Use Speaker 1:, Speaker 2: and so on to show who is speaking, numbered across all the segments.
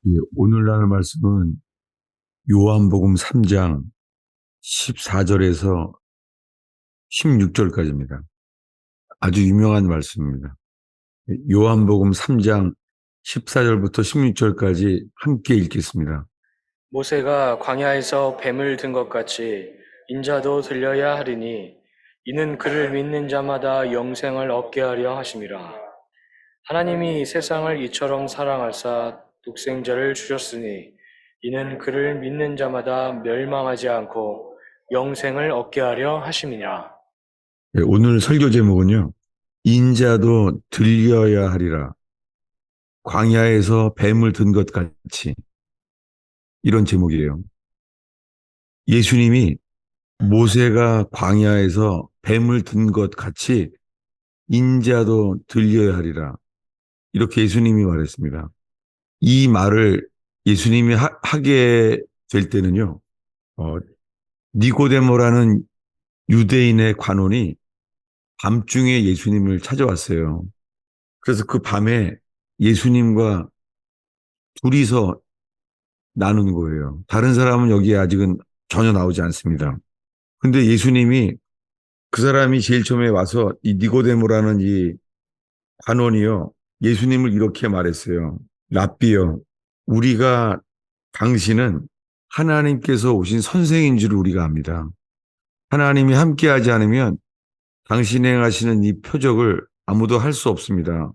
Speaker 1: 예, 오늘 나눌 말씀은 요한복음 3장 14절에서 16절까지입니다. 아주 유명한 말씀입니다. 요한복음 3장 14절부터 16절까지 함께 읽겠습니다.
Speaker 2: 모세가 광야에서 뱀을 든 것 같이 인자도 들려야 하리니 이는 그를 믿는 자마다 영생을 얻게 하려 하심이라. 하나님이 세상을 이처럼 사랑하사 독생자를 주셨으니 이는 그를 믿는 자마다 멸망하지 않고 영생을 얻게 하려 하심이라.
Speaker 1: 예, 오늘 설교 제목은요. 인자도 들려야 하리라. 광야에서 뱀을 든 것 같이, 이런 제목이에요. 예수님이 모세가 광야에서 뱀을 든 것 같이 인자도 들려야 하리라. 이렇게 예수님이 말했습니다. 이 말을 예수님이 하게 될 때는요, 니고데모라는 유대인의 관원이 밤중에 예수님을 찾아왔어요. 그래서 그 밤에 예수님과 둘이서 나누는 거예요. 다른 사람은 여기에 아직은 전혀 나오지 않습니다. 근데 예수님이 그 사람이 제일 처음에 와서 이 니고데모라는 이 관원이요, 예수님을 이렇게 말했어요. 랍비여, 우리가 당신은 하나님께서 오신 선생인 줄 우리가 압니다. 하나님이 함께하지 않으면 당신이 행하시는 이 표적을 아무도 할 수 없습니다.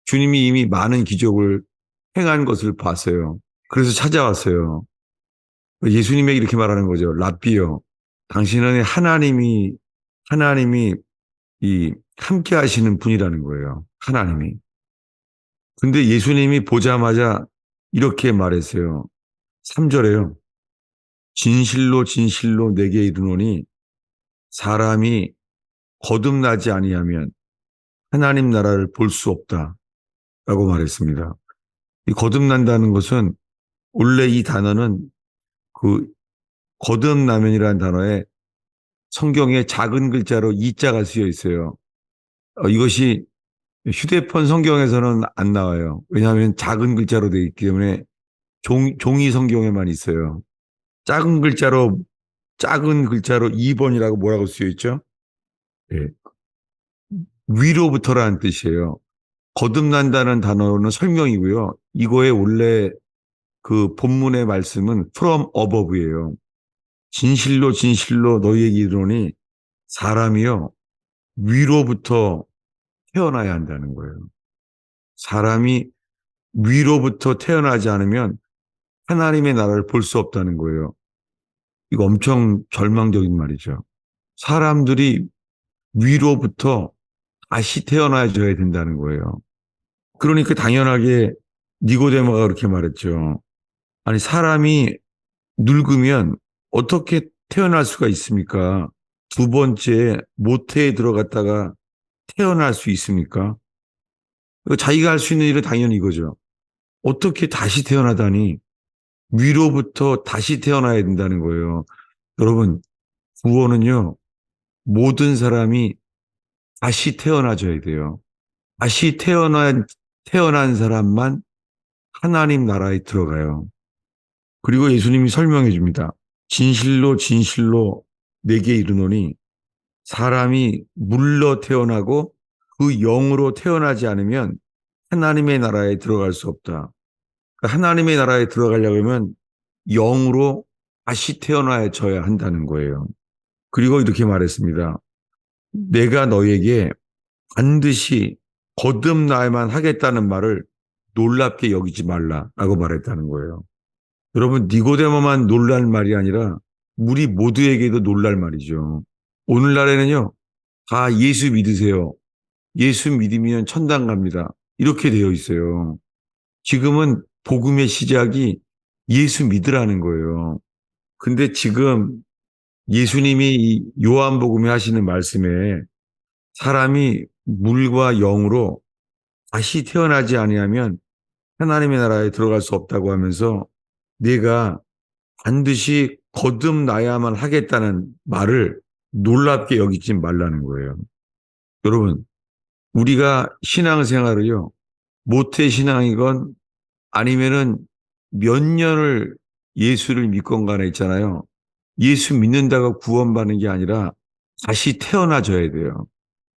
Speaker 1: 주님이 이미 많은 기적을 행한 것을 봤어요. 그래서 찾아왔어요. 예수님에게 이렇게 말하는 거죠. 랍비여, 당신은 하나님이 이 함께 하시는 분이라는 거예요. 하나님이. 근데 예수님이 보자마자 이렇게 말했어요. 3절에요. 진실로 진실로 내게 이르노니 사람이 거듭나지 아니하면 하나님 나라를 볼 수 없다라고 말했습니다. 이 거듭난다는 것은 원래 이 단어는 그 거듭나면이라는 단어에 성경에 작은 글자로 이자가 쓰여 있어요. 이것이 휴대폰 성경에서는 안 나와요. 왜냐하면 작은 글자로 되어 있기 때문에 종이 성경에만 있어요. 작은 글자로 2번이라고 뭐라고 쓰여 있죠? 예. 위로부터라는 뜻이에요. 거듭난다는 단어는 설명이고요. 이거의 원래 그 본문의 말씀은 from above예요. 진실로 진실로 너희에게 이르노니 사람이요 위로부터 태어나야 한다는 거예요. 사람이 위로부터 태어나지 않으면 하나님의 나라를 볼 수 없다는 거예요. 이거 엄청 절망적인 말이죠. 사람들이 위로부터 다시 태어나줘야 된다는 거예요. 그러니까 당연하게 니고데모가 그렇게 말했죠. 아니, 사람이 늙으면 어떻게 태어날 수가 있습니까? 두 번째 모태에 들어갔다가 태어날 수 있습니까? 자기가 할 수 있는 일은 당연히 이거죠. 어떻게 다시 태어나다니 위로부터 다시 태어나야 된다는 거예요. 여러분, 구원은요, 모든 사람이 다시 태어나줘야 돼요. 다시 태어난 사람만 하나님 나라에 들어가요. 그리고 예수님이 설명해 줍니다. 진실로 진실로 내게 이르노니 사람이 물로 태어나고 그 영으로 태어나지 않으면 하나님의 나라에 들어갈 수 없다. 하나님의 나라에 들어가려면 영으로 다시 태어나줘야 한다는 거예요. 그리고 이렇게 말했습니다. 내가 너에게 반드시 거듭나야만 하겠다는 말을 놀랍게 여기지 말라라고 말했다는 거예요. 여러분, 니고데모만 놀랄 말이 아니라 우리 모두에게도 놀랄 말이죠. 오늘날에는요, 다 예수 믿으세요. 예수 믿으면 천당 갑니다. 이렇게 되어 있어요. 지금은 복음의 시작이 예수 믿으라는 거예요. 근데 지금 예수님이 이 요한복음에 하시는 말씀에 사람이 물과 영으로 다시 태어나지 아니하면 하나님의 나라에 들어갈 수 없다고 하면서 내가 반드시 거듭나야만 하겠다는 말을 놀랍게 여기지 말라는 거예요. 여러분, 우리가 신앙생활을요, 모태신앙이건 아니면은 몇 년을 예수를 믿건 간에 있잖아요. 예수 믿는다고 구원받는 게 아니라 다시 태어나줘야 돼요.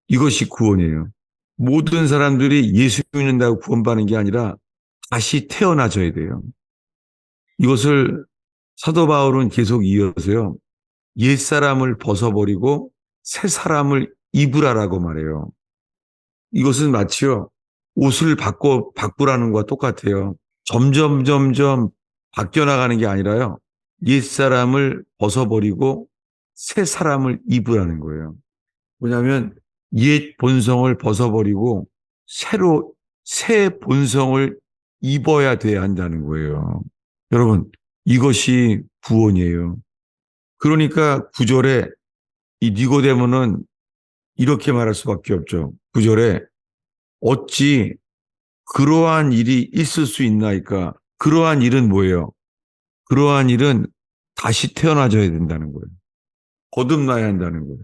Speaker 1: 이것이 구원이에요. 모든 사람들이 예수 믿는다고 구원받는 게 아니라 다시 태어나줘야 돼요. 이것을 사도 바울은 계속 이어서요. 옛사람을 벗어버리고 새 사람을 입으라라고 말해요. 이것은 마치요. 옷을 바꾸라는 것과 똑같아요. 점점 바뀌어나가는 게 아니라요. 옛사람을 벗어버리고 새 사람을 입으라는 거예요. 뭐냐면 옛 본성을 벗어버리고 새 본성을 입어야 돼야 한다는 거예요. 여러분, 이것이 구원이에요. 그러니까 구절에 이 니고데모는 이렇게 말할 수밖에 없죠. 구절에 어찌 그러한 일이 있을 수 있나이까? 그러한 일은 뭐예요? 그러한 일은 다시 태어나줘야 된다는 거예요. 거듭나야 한다는 거예요.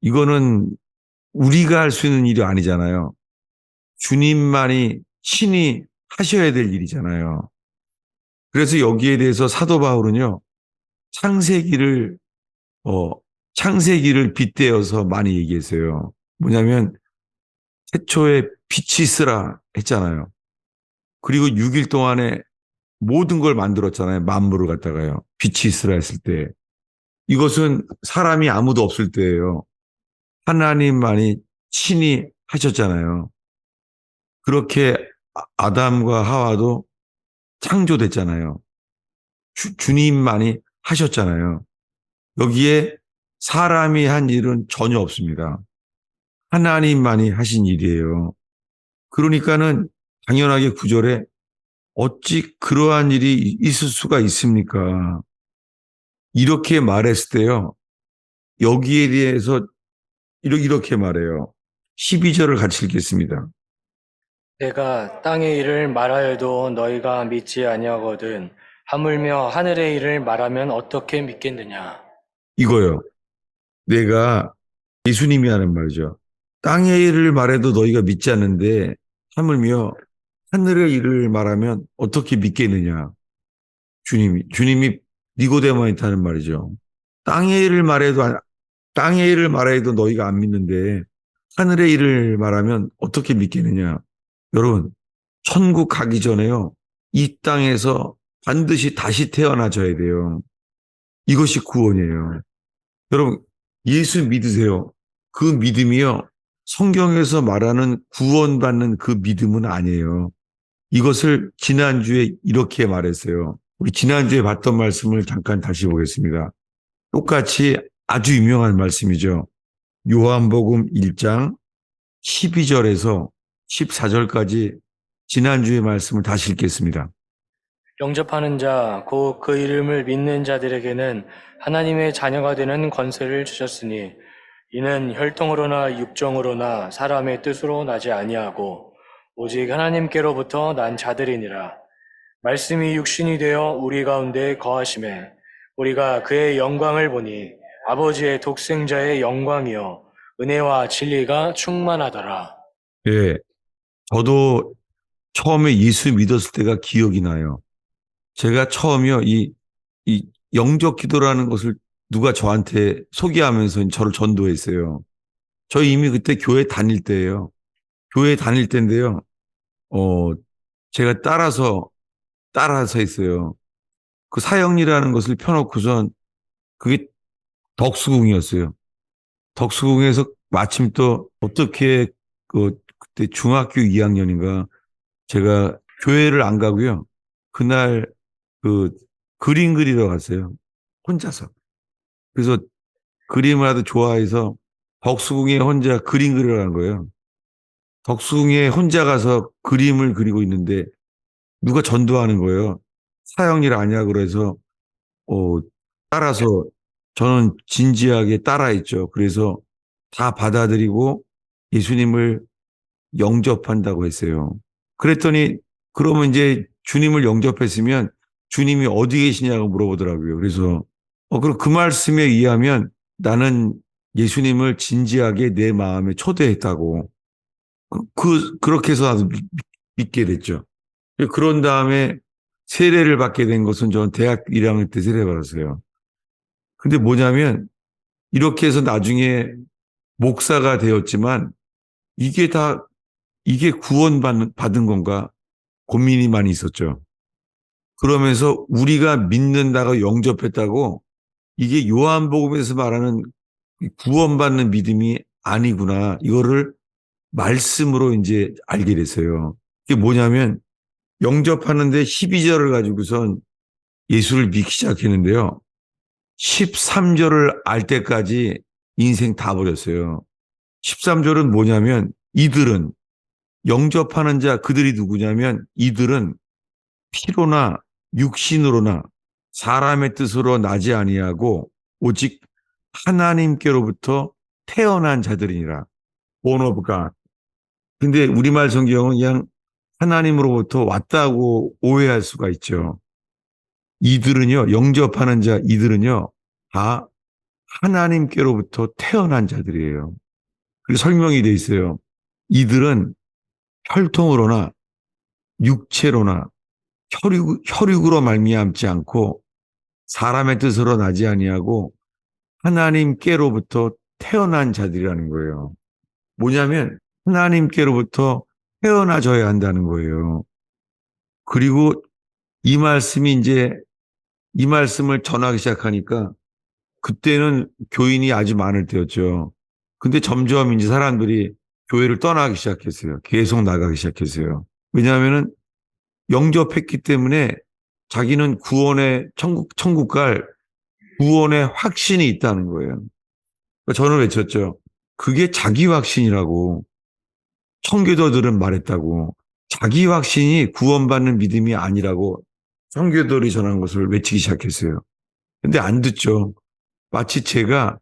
Speaker 1: 이거는 우리가 할 수 있는 일이 아니잖아요. 주님만이 친히 하셔야 될 일이잖아요. 그래서 여기에 대해서 사도 바울은요, 창세기를, 어, 창세기를 빗대어서 많이 얘기했어요. 뭐냐면, 태초에 빛이 있으라 했잖아요. 그리고 6일 동안에 모든 걸 만들었잖아요. 만물을 갖다가요. 빛이 있으라 했을 때. 이것은 사람이 아무도 없을 때예요. 하나님만이 친히 하셨잖아요. 그렇게 아담과 하와도 창조됐잖아요. 주님만이 하셨잖아요. 여기에 사람이 한 일은 전혀 없습니다. 하나님만이 하신 일이에요. 그러니까는 당연하게 구절에 어찌 그러한 일이 있을 수가 있습니까? 이렇게 말했을 때요. 여기에 대해서 이렇게 말해요. 12절을 같이 읽겠습니다.
Speaker 2: 내가 땅의 일을 말하여도 너희가 믿지 아니하거든 하물며 하늘의 일을 말하면 어떻게 믿겠느냐.
Speaker 1: 이거요. 내가 예수님이 하는 말이죠. 땅의 일을 말해도 너희가 믿지 않는데 하물며 하늘의 일을 말하면 어떻게 믿겠느냐. 주님이 니고데모한테 하는 말이죠. 땅의 일을 말해도 땅의 일을 말해도 너희가 안 믿는데 하늘의 일을 말하면 어떻게 믿겠느냐. 여러분, 천국 가기 전에요. 이 땅에서 반드시 다시 태어나줘야 돼요. 이것이 구원이에요. 여러분, 예수 믿으세요. 그 믿음이요. 성경에서 말하는 구원받는 그 믿음은 아니에요. 이것을 지난주에 이렇게 말했어요. 우리 지난주에 봤던 말씀을 잠깐 다시 보겠습니다. 똑같이 아주 유명한 말씀이죠. 요한복음 1장 12절에서 14절까지 지난주의 말씀을 다시 읽겠습니다.
Speaker 2: 영접하는 자, 곧 그 이름을 믿는 자들에게는 하나님의 자녀가 되는 권세를 주셨으니 이는 혈통으로나 육정으로나 사람의 뜻으로 나지 아니하고 오직 하나님께로부터 난 자들이니라. 말씀이 육신이 되어 우리 가운데 거하심에 우리가 그의 영광을 보니 아버지의 독생자의 영광이요 은혜와 진리가 충만하더라.
Speaker 1: 예, 저도 처음에 예수 믿었을 때가 기억이 나요. 제가 처음이요, 이 영적 기도라는 것을 누가 저한테 소개하면서 저를 전도했어요. 저 이미 그때 교회 다닐 때예요. 교회 다닐 때인데요. 어, 제가 따라서 했어요. 그 사형리라는 것을 펴놓고선 그게 덕수궁이었어요. 덕수궁에서 마침 또 어떻게 그때 중학교 2학년인가 제가 교회를 안 가고요. 그날 그 그림 그리러 갔어요. 혼자서. 그래서 그림을 하도 좋아해서 덕수궁에 혼자 그림 그리러 간 거예요. 덕수궁에 혼자 가서 그림을 그리고 있는데 누가 전도하는 거예요. 사형일 아니야 그래서 어, 따라서 저는 진지하게 따라했죠. 그래서 다 받아들이고 예수님을 영접한다고 했어요. 그랬더니 그러면 이제 주님을 영접했으면 주님이 어디 계시냐고 물어보더라고요. 그래서 그럼 그 말씀에 의하면 나는 예수님을 진지하게 내 마음에 초대했다고. 그렇게 해서 나도 믿게 됐죠. 그런 다음에 세례를 받게 된 것은 저는 대학 1학년 때 세례 받았어요. 근데 뭐냐면 이렇게 해서 나중에 목사가 되었지만 이게 다 이게 받은 건가 고민이 많이 있었죠. 그러면서 우리가 믿는다고 영접했다고 이게 요한복음에서 말하는 구원받는 믿음이 아니구나. 이거를 말씀으로 이제 알게 됐어요. 이게 뭐냐면 영접하는데 12절을 가지고선 예수를 믿기 시작했는데요. 13절을 알 때까지 인생 다 버렸어요. 13절은 뭐냐면 이들은 영접하는 자 그들이 누구냐면 이들은 피로나 육신으로나 사람의 뜻으로 나지 아니하고 오직 하나님께로부터 태어난 자들이니라. born of God. 근데 우리말 성경은 그냥 하나님으로부터 왔다고 오해할 수가 있죠. 이들은요, 영접하는 자 이들은요, 다 하나님께로부터 태어난 자들이에요. 그리고 설명이 돼 있어요. 이들은 혈통으로나 육체로나 혈육으로 말미암지 않고 사람의 뜻으로 나지 아니하고 하나님께로부터 태어난 자들이라는 거예요. 뭐냐면 하나님께로부터 태어나져야 한다는 거예요. 그리고 이 말씀이 이제 이 말씀을 전하기 시작하니까 그때는 교인이 아주 많을 때였죠. 근데 점점 이제 사람들이 교회를 떠나기 시작했어요. 계속 나가기 시작했어요. 왜냐하면은 영접했기 때문에 자기는 구원의 천국 갈 구원의 확신이 있다는 거예요. 그러니까 저는 외쳤죠. 그게 자기 확신이라고 청교도들은 말했다고. 자기 확신이 구원받는 믿음이 아니라고 청교도들이 전한 것을 외치기 시작했어요. 근데 안 듣죠. 마치 제가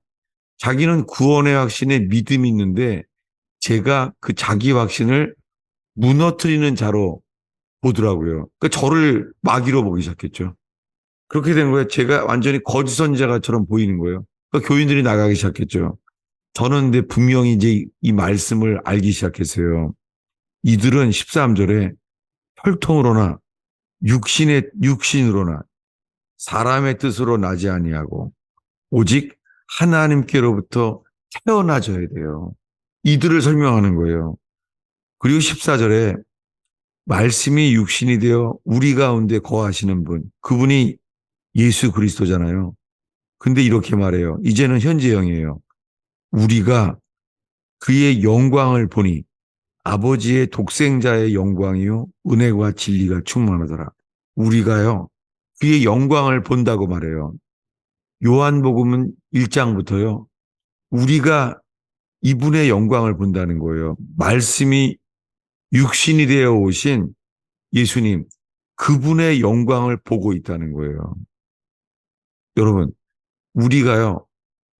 Speaker 1: 자기는 구원의 확신에 믿음이 있는데 제가 그 자기 확신을 무너뜨리는 자로 보더라고요. 그러니까 저를 마귀로 보기 시작했죠. 그렇게 된 거예요. 제가 완전히 거짓 선지자처럼 보이는 거예요. 그러니까 교인들이 나가기 시작했죠. 저는 근데 분명히 이제 이 말씀을 알기 시작했어요. 이들은 13절에 혈통으로나 육신으로나 사람의 뜻으로 나지 아니하고 오직 하나님께로부터 태어나져야 돼요. 이들을 설명하는 거예요. 그리고 14절에 말씀이 육신이 되어 우리 가운데 거하시는 분, 그분이 예수 그리스도잖아요. 근데 이렇게 말해요. 이제는 현재형이에요. 우리가 그의 영광을 보니 아버지의 독생자의 영광이요 은혜와 진리가 충만하더라. 우리가요 그의 영광을 본다고 말해요. 요한복음은 1장부터요. 우리가 이분의 영광을 본다는 거예요. 말씀이 육신이 되어 오신 예수님, 그분의 영광을 보고 있다는 거예요. 여러분, 우리가요,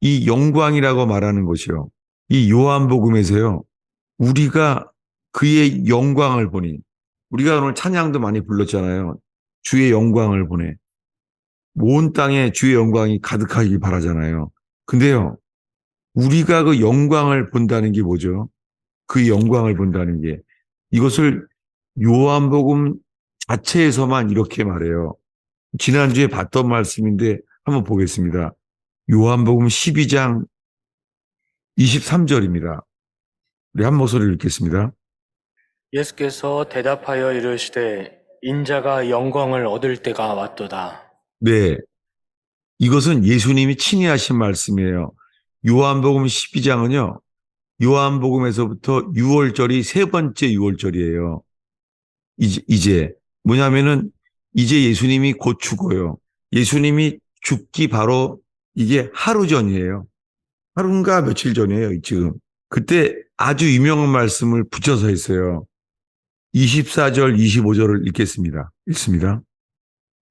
Speaker 1: 이 영광이라고 말하는 것이요. 이 요한복음에서요, 우리가 그의 영광을 보니, 우리가 오늘 찬양도 많이 불렀잖아요. 주의 영광을 보내. 온 땅에 주의 영광이 가득하길 바라잖아요. 근데요, 우리가 그 영광을 본다는 게 뭐죠? 그 영광을 본다는 게 이것을 요한복음 자체에서만 이렇게 말해요. 지난주에 봤던 말씀인데 한번 보겠습니다. 요한복음 12장 23절입니다. 우리 한 목소리를 읽겠습니다.
Speaker 2: 예수께서 대답하여 이르시되 인자가 영광을 얻을 때가 왔도다.
Speaker 1: 네, 이것은 예수님이 친히 하신 말씀이에요. 요한복음 12장은요. 요한복음에서부터 6월절이 세 번째 6월절이에요. 이제 뭐냐면은 이제 예수님이 곧 죽어요. 예수님이 죽기 바로 이게 하루 전이에요. 하루인가 며칠 전이에요, 지금. 그때 아주 유명한 말씀을 붙여서 했어요. 24절, 25절을 읽습니다.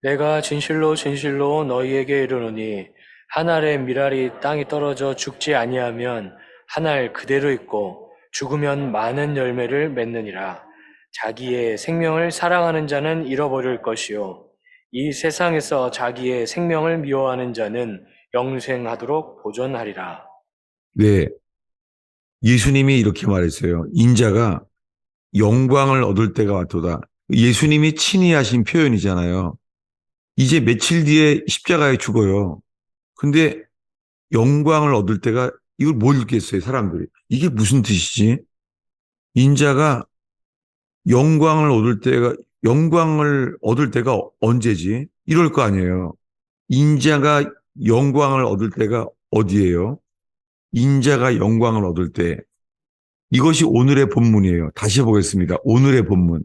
Speaker 2: 내가 진실로 진실로 너희에게 이르노니 한 알의 밀알이 땅에 떨어져 죽지 아니하면 한 알 그대로 있고 죽으면 많은 열매를 맺느니라. 자기의 생명을 사랑하는 자는 잃어버릴 것이요 이 세상에서 자기의 생명을 미워하는 자는 영생하도록 보존하리라.
Speaker 1: 네, 예수님이 이렇게 말했어요. 인자가 영광을 얻을 때가 왔도다. 예수님이 친히 하신 표현이잖아요. 이제 며칠 뒤에 십자가에 죽어요. 근데 영광을 얻을 때가 이걸 뭘 읽겠어요, 사람들이. 이게 무슨 뜻이지? 인자가 영광을 얻을 때가 언제지? 이럴 거 아니에요. 인자가 영광을 얻을 때가 어디예요? 인자가 영광을 얻을 때. 이것이 오늘의 본문이에요. 다시 보겠습니다. 오늘의 본문.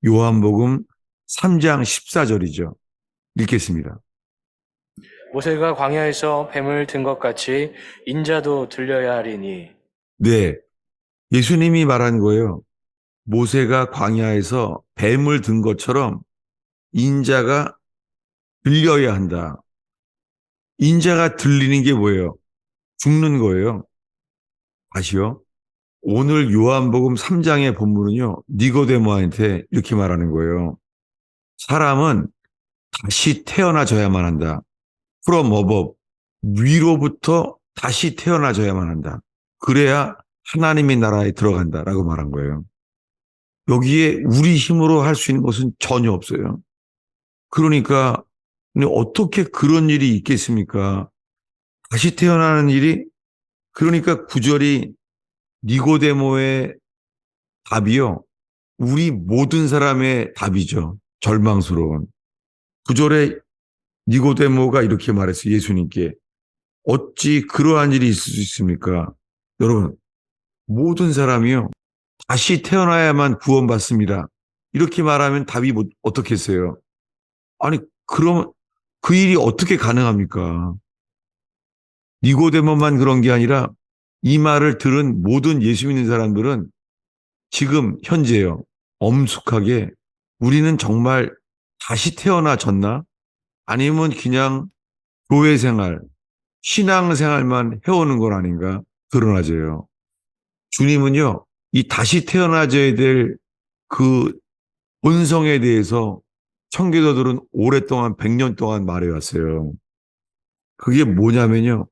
Speaker 1: 요한복음 3장 14절이죠. 읽겠습니다.
Speaker 2: 모세가 광야에서 뱀을 든 것 같이 인자도 들려야 하리니.
Speaker 1: 네. 예수님이 말한 거예요. 모세가 광야에서 뱀을 든 것처럼 인자가 들려야 한다. 인자가 들리는 게 뭐예요? 죽는 거예요. 다시요. 오늘 요한복음 3장의 본문은요. 니고데모한테 이렇게 말하는 거예요. 사람은 다시 태어나져야만 한다. from above, 위로부터 다시 태어나져야만 한다. 그래야 하나님의 나라에 들어간다라고 말한 거예요. 여기에 우리 힘으로 할 수 있는 것은 전혀 없어요. 그러니까 어떻게 그런 일이 있겠습니까? 다시 태어나는 일이 그러니까 구절이 니고데모의 답이요. 우리 모든 사람의 답이죠. 절망스러운. 구절에 니고데모가 이렇게 말했어요. 예수님께. 어찌 그러한 일이 있을 수 있습니까? 여러분, 모든 사람이요. 다시 태어나야만 구원받습니다. 이렇게 말하면 답이 어떻게 했어요? 아니, 그럼 그 일이 어떻게 가능합니까? 니고데모만 그런 게 아니라 이 말을 들은 모든 예수 믿는 사람들은 지금 현재요. 엄숙하게 우리는 정말 다시 태어나졌나? 아니면 그냥 교회 생활, 신앙 생활만 해오는 건 아닌가 드러나져요. 주님은요, 이 다시 태어나져야 될 그 본성에 대해서 청교도들은 오랫동안 100년 동안 말해왔어요. 그게 뭐냐면요.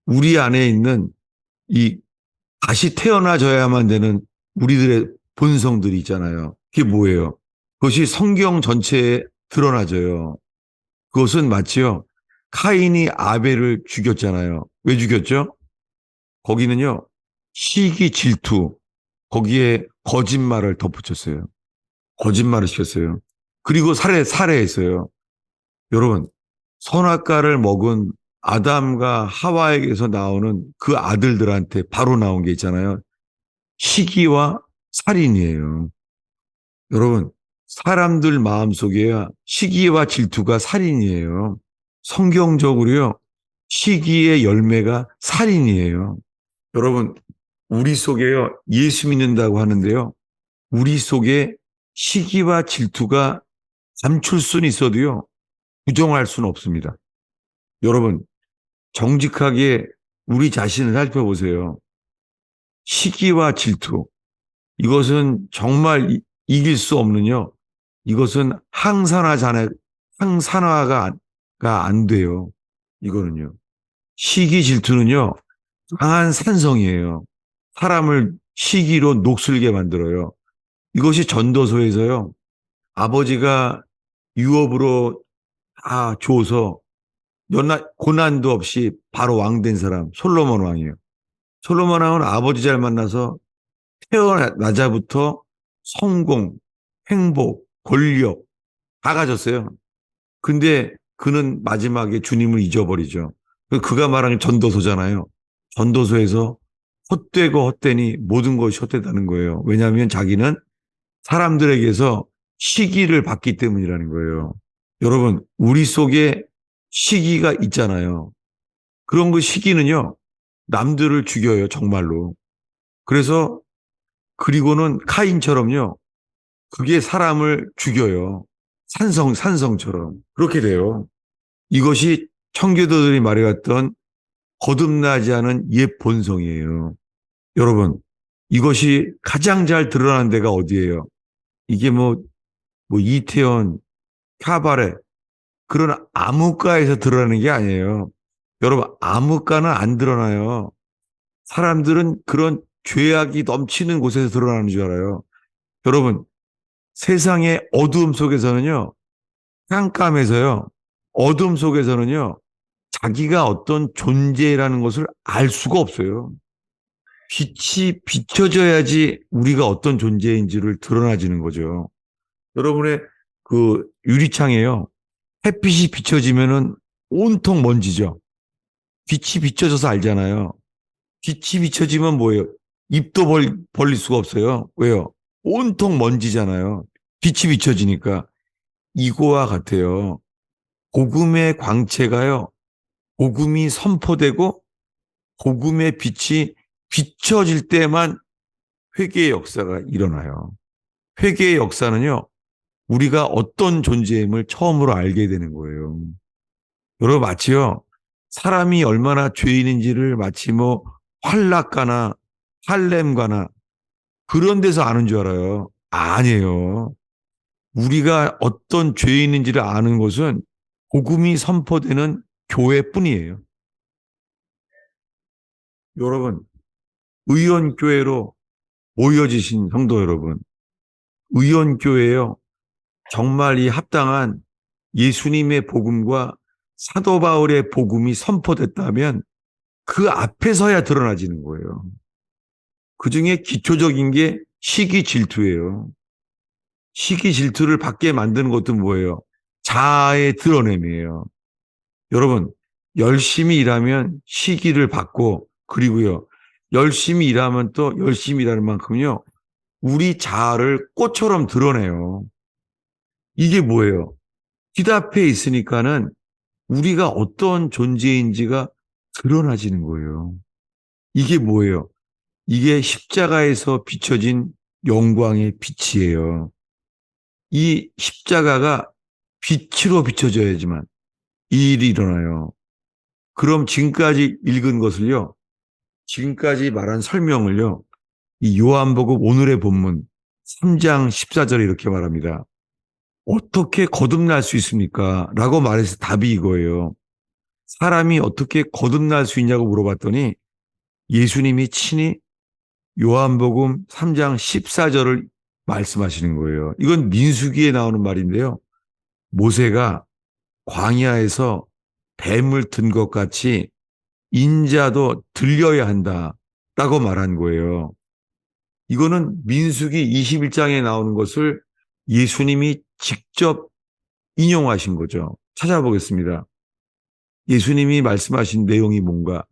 Speaker 1: 우리 안에 있는 이 다시 태어나져야만 되는 우리들의 본성들이 있잖아요. 그게 뭐예요? 그것이 성경 전체에 드러나져요. 그것은 마치요. 카인이 아벨을 죽였잖아요. 왜 죽였죠? 거기는요. 시기 질투, 거기에 거짓말을 덧붙였어요. 거짓말을 시켰어요. 그리고 살해했어요. 여러분, 선악과를 먹은 아담과 하와에게서 나오는 그 아들들한테 바로 나온 게 있잖아요. 시기와 살인이에요. 여러분, 사람들 마음속에야 시기와 질투가 살인이에요. 성경적으로요, 시기의 열매가 살인이에요. 여러분, 우리 속에요, 예수 믿는다고 하는데요, 우리 속에 시기와 질투가 감출 수는 있어도요, 부정할 수는 없습니다. 여러분, 정직하게 우리 자신을 살펴보세요. 시기와 질투, 이것은 정말 이길 수 없는요. 이것은 항산화가 안 돼요. 이거는요. 시기 질투는요. 강한 산성이에요. 사람을 시기로 녹슬게 만들어요. 이것이 전도서에서요. 아버지가 유업으로 다 줘서 고난도 없이 바로 왕 된 사람 솔로몬 왕이에요. 솔로몬 왕은 아버지 잘 만나서 태어나자부터 성공, 행복, 권력 다 가졌어요. 근데 그는 마지막에 주님을 잊어버리죠. 그가 말하는 전도서잖아요. 전도서에서 헛되고 헛되니 모든 것이 헛되다는 거예요. 왜냐하면 자기는 사람들에게서 시기를 받기 때문이라는 거예요. 여러분, 우리 속에 시기가 있잖아요. 그런 그 시기는요, 남들을 죽여요, 정말로. 그래서, 그리고는 카인처럼요, 그게 사람을 죽여요. 산성처럼. 그렇게 돼요. 이것이 청교도들이 말해왔던 거듭나지 않은 옛 본성이에요. 여러분, 이것이 가장 잘 드러나는 데가 어디예요? 이게 뭐 이태원, 카바레, 그런 암흑가에서 드러나는 게 아니에요. 여러분, 암흑가는 안 드러나요. 사람들은 그런 죄악이 넘치는 곳에서 드러나는 줄 알아요. 여러분, 세상의 어두움 속에서는요, 깜깜해서요, 어둠 속에서는요, 자기가 어떤 존재라는 것을 알 수가 없어요. 빛이 비춰져야지 우리가 어떤 존재인지를 드러나지는 거죠. 여러분의 그 유리창에요, 햇빛이 비춰지면은 온통 먼지죠. 빛이 비춰져서 알잖아요. 빛이 비춰지면 뭐예요? 입도 벌릴 수가 없어요. 왜요? 온통 먼지잖아요. 빛이 비춰지니까. 이거와 같아요. 복음의 광채가요, 복음이 선포되고 복음의 빛이 비춰질 때만 회개의 역사가 일어나요. 회개의 역사는요, 우리가 어떤 존재임을 처음으로 알게 되는 거예요. 여러분, 마치요, 사람이 얼마나 죄인인지를 마치 뭐 환락가나 할렘가나 그런 데서 아는 줄 알아요. 아니에요. 우리가 어떤 죄인인지를 아는 것은 복음이 선포되는 교회뿐이에요. 여러분, 의원교회로 모여지신 성도 여러분, 의원교회요, 정말 이 합당한 예수님의 복음과 사도 바울의 복음이 선포됐다면 그 앞에서야 드러나지는 거예요. 그 중에 기초적인 게 시기 질투예요. 시기 질투를 받게 만드는 것도 뭐예요? 자아의 드러냄이에요. 여러분, 열심히 일하면 시기를 받고, 그리고요, 열심히 일하면 또 열심히 일하는 만큼요, 우리 자아를 꽃처럼 드러내요. 이게 뭐예요? 길 앞에 있으니까는 우리가 어떤 존재인지가 드러나지는 거예요. 이게 뭐예요? 이게 십자가에서 비춰진 영광의 빛이에요. 이 십자가가 빛으로 비춰져야지만 이 일이 일어나요. 그럼 지금까지 읽은 것을요, 지금까지 말한 설명을요, 이 요한복음 오늘의 본문 3장 14절에 이렇게 말합니다. 어떻게 거듭날 수 있습니까? 라고 말해서 답이 이거예요. 사람이 어떻게 거듭날 수 있냐고 물어봤더니 예수님이 친히 요한복음 3장 14절을 말씀하시는 거예요. 이건 민수기에 나오는 말인데요. 모세가 광야에서 뱀을 든 것 같이 인자도 들려야 한다라고 말한 거예요. 이거는 민수기 21장에 나오는 것을 예수님이 직접 인용하신 거죠. 찾아보겠습니다. 예수님이 말씀하신 내용이 뭔가?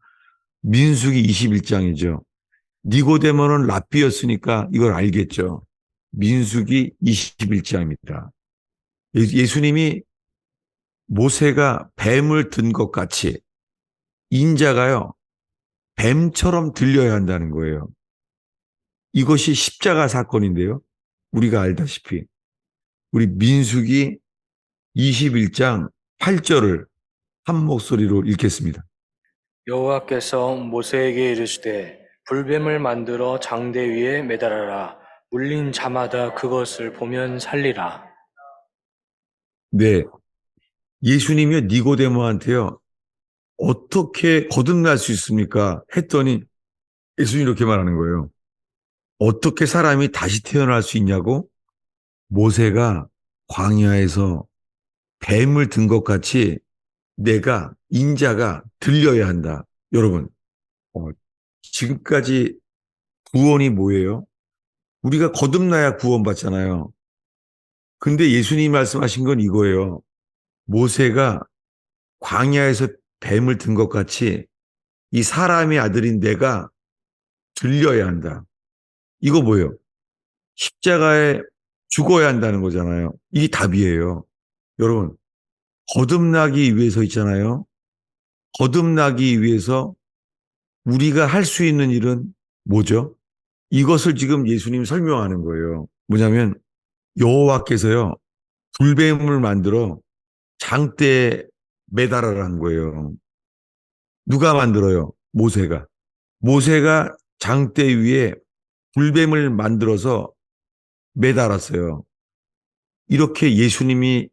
Speaker 1: 민수기 21장이죠. 니고데모는 랍비였으니까 이걸 알겠죠. 민수기 21장입니다. 예수님이 모세가 뱀을 든 것 같이 인자가요, 뱀처럼 들려야 한다는 거예요. 이것이 십자가 사건인데요. 우리가 알다시피 우리 민수기 21장 8절을 한 목소리로 읽겠습니다.
Speaker 2: 여호와께서 모세에게 이르시되 불뱀을 만들어 장대 위에 매달아라. 물린 자마다 그것을 보면 살리라.
Speaker 1: 네, 예수님이 니고데모한테요, 어떻게 거듭날 수 있습니까? 했더니 예수님이 이렇게 말하는 거예요. 어떻게 사람이 다시 태어날 수 있냐고? 모세가 광야에서 뱀을 든 것 같이 내가 인자가 들려야 한다. 여러분, 어, 지금까지 구원이 뭐예요? 우리가 거듭나야 구원받잖아요. 근데 예수님이 말씀하신 건 이거예요. 모세가 광야에서 뱀을 든 것 같이 이 사람의 아들인 내가 들려야 한다. 이거 뭐예요? 십자가에 죽어야 한다는 거잖아요. 이게 답이에요. 여러분, 거듭나기 위해서 있잖아요. 거듭나기 위해서 우리가 할 수 있는 일은 뭐죠? 이것을 지금 예수님이 설명하는 거예요. 뭐냐면 여호와께서요, 불뱀을 만들어 장대에 매달아라는 거예요. 누가 만들어요? 모세가. 모세가 장대 위에 불뱀을 만들어서 매달았어요. 이렇게 예수님이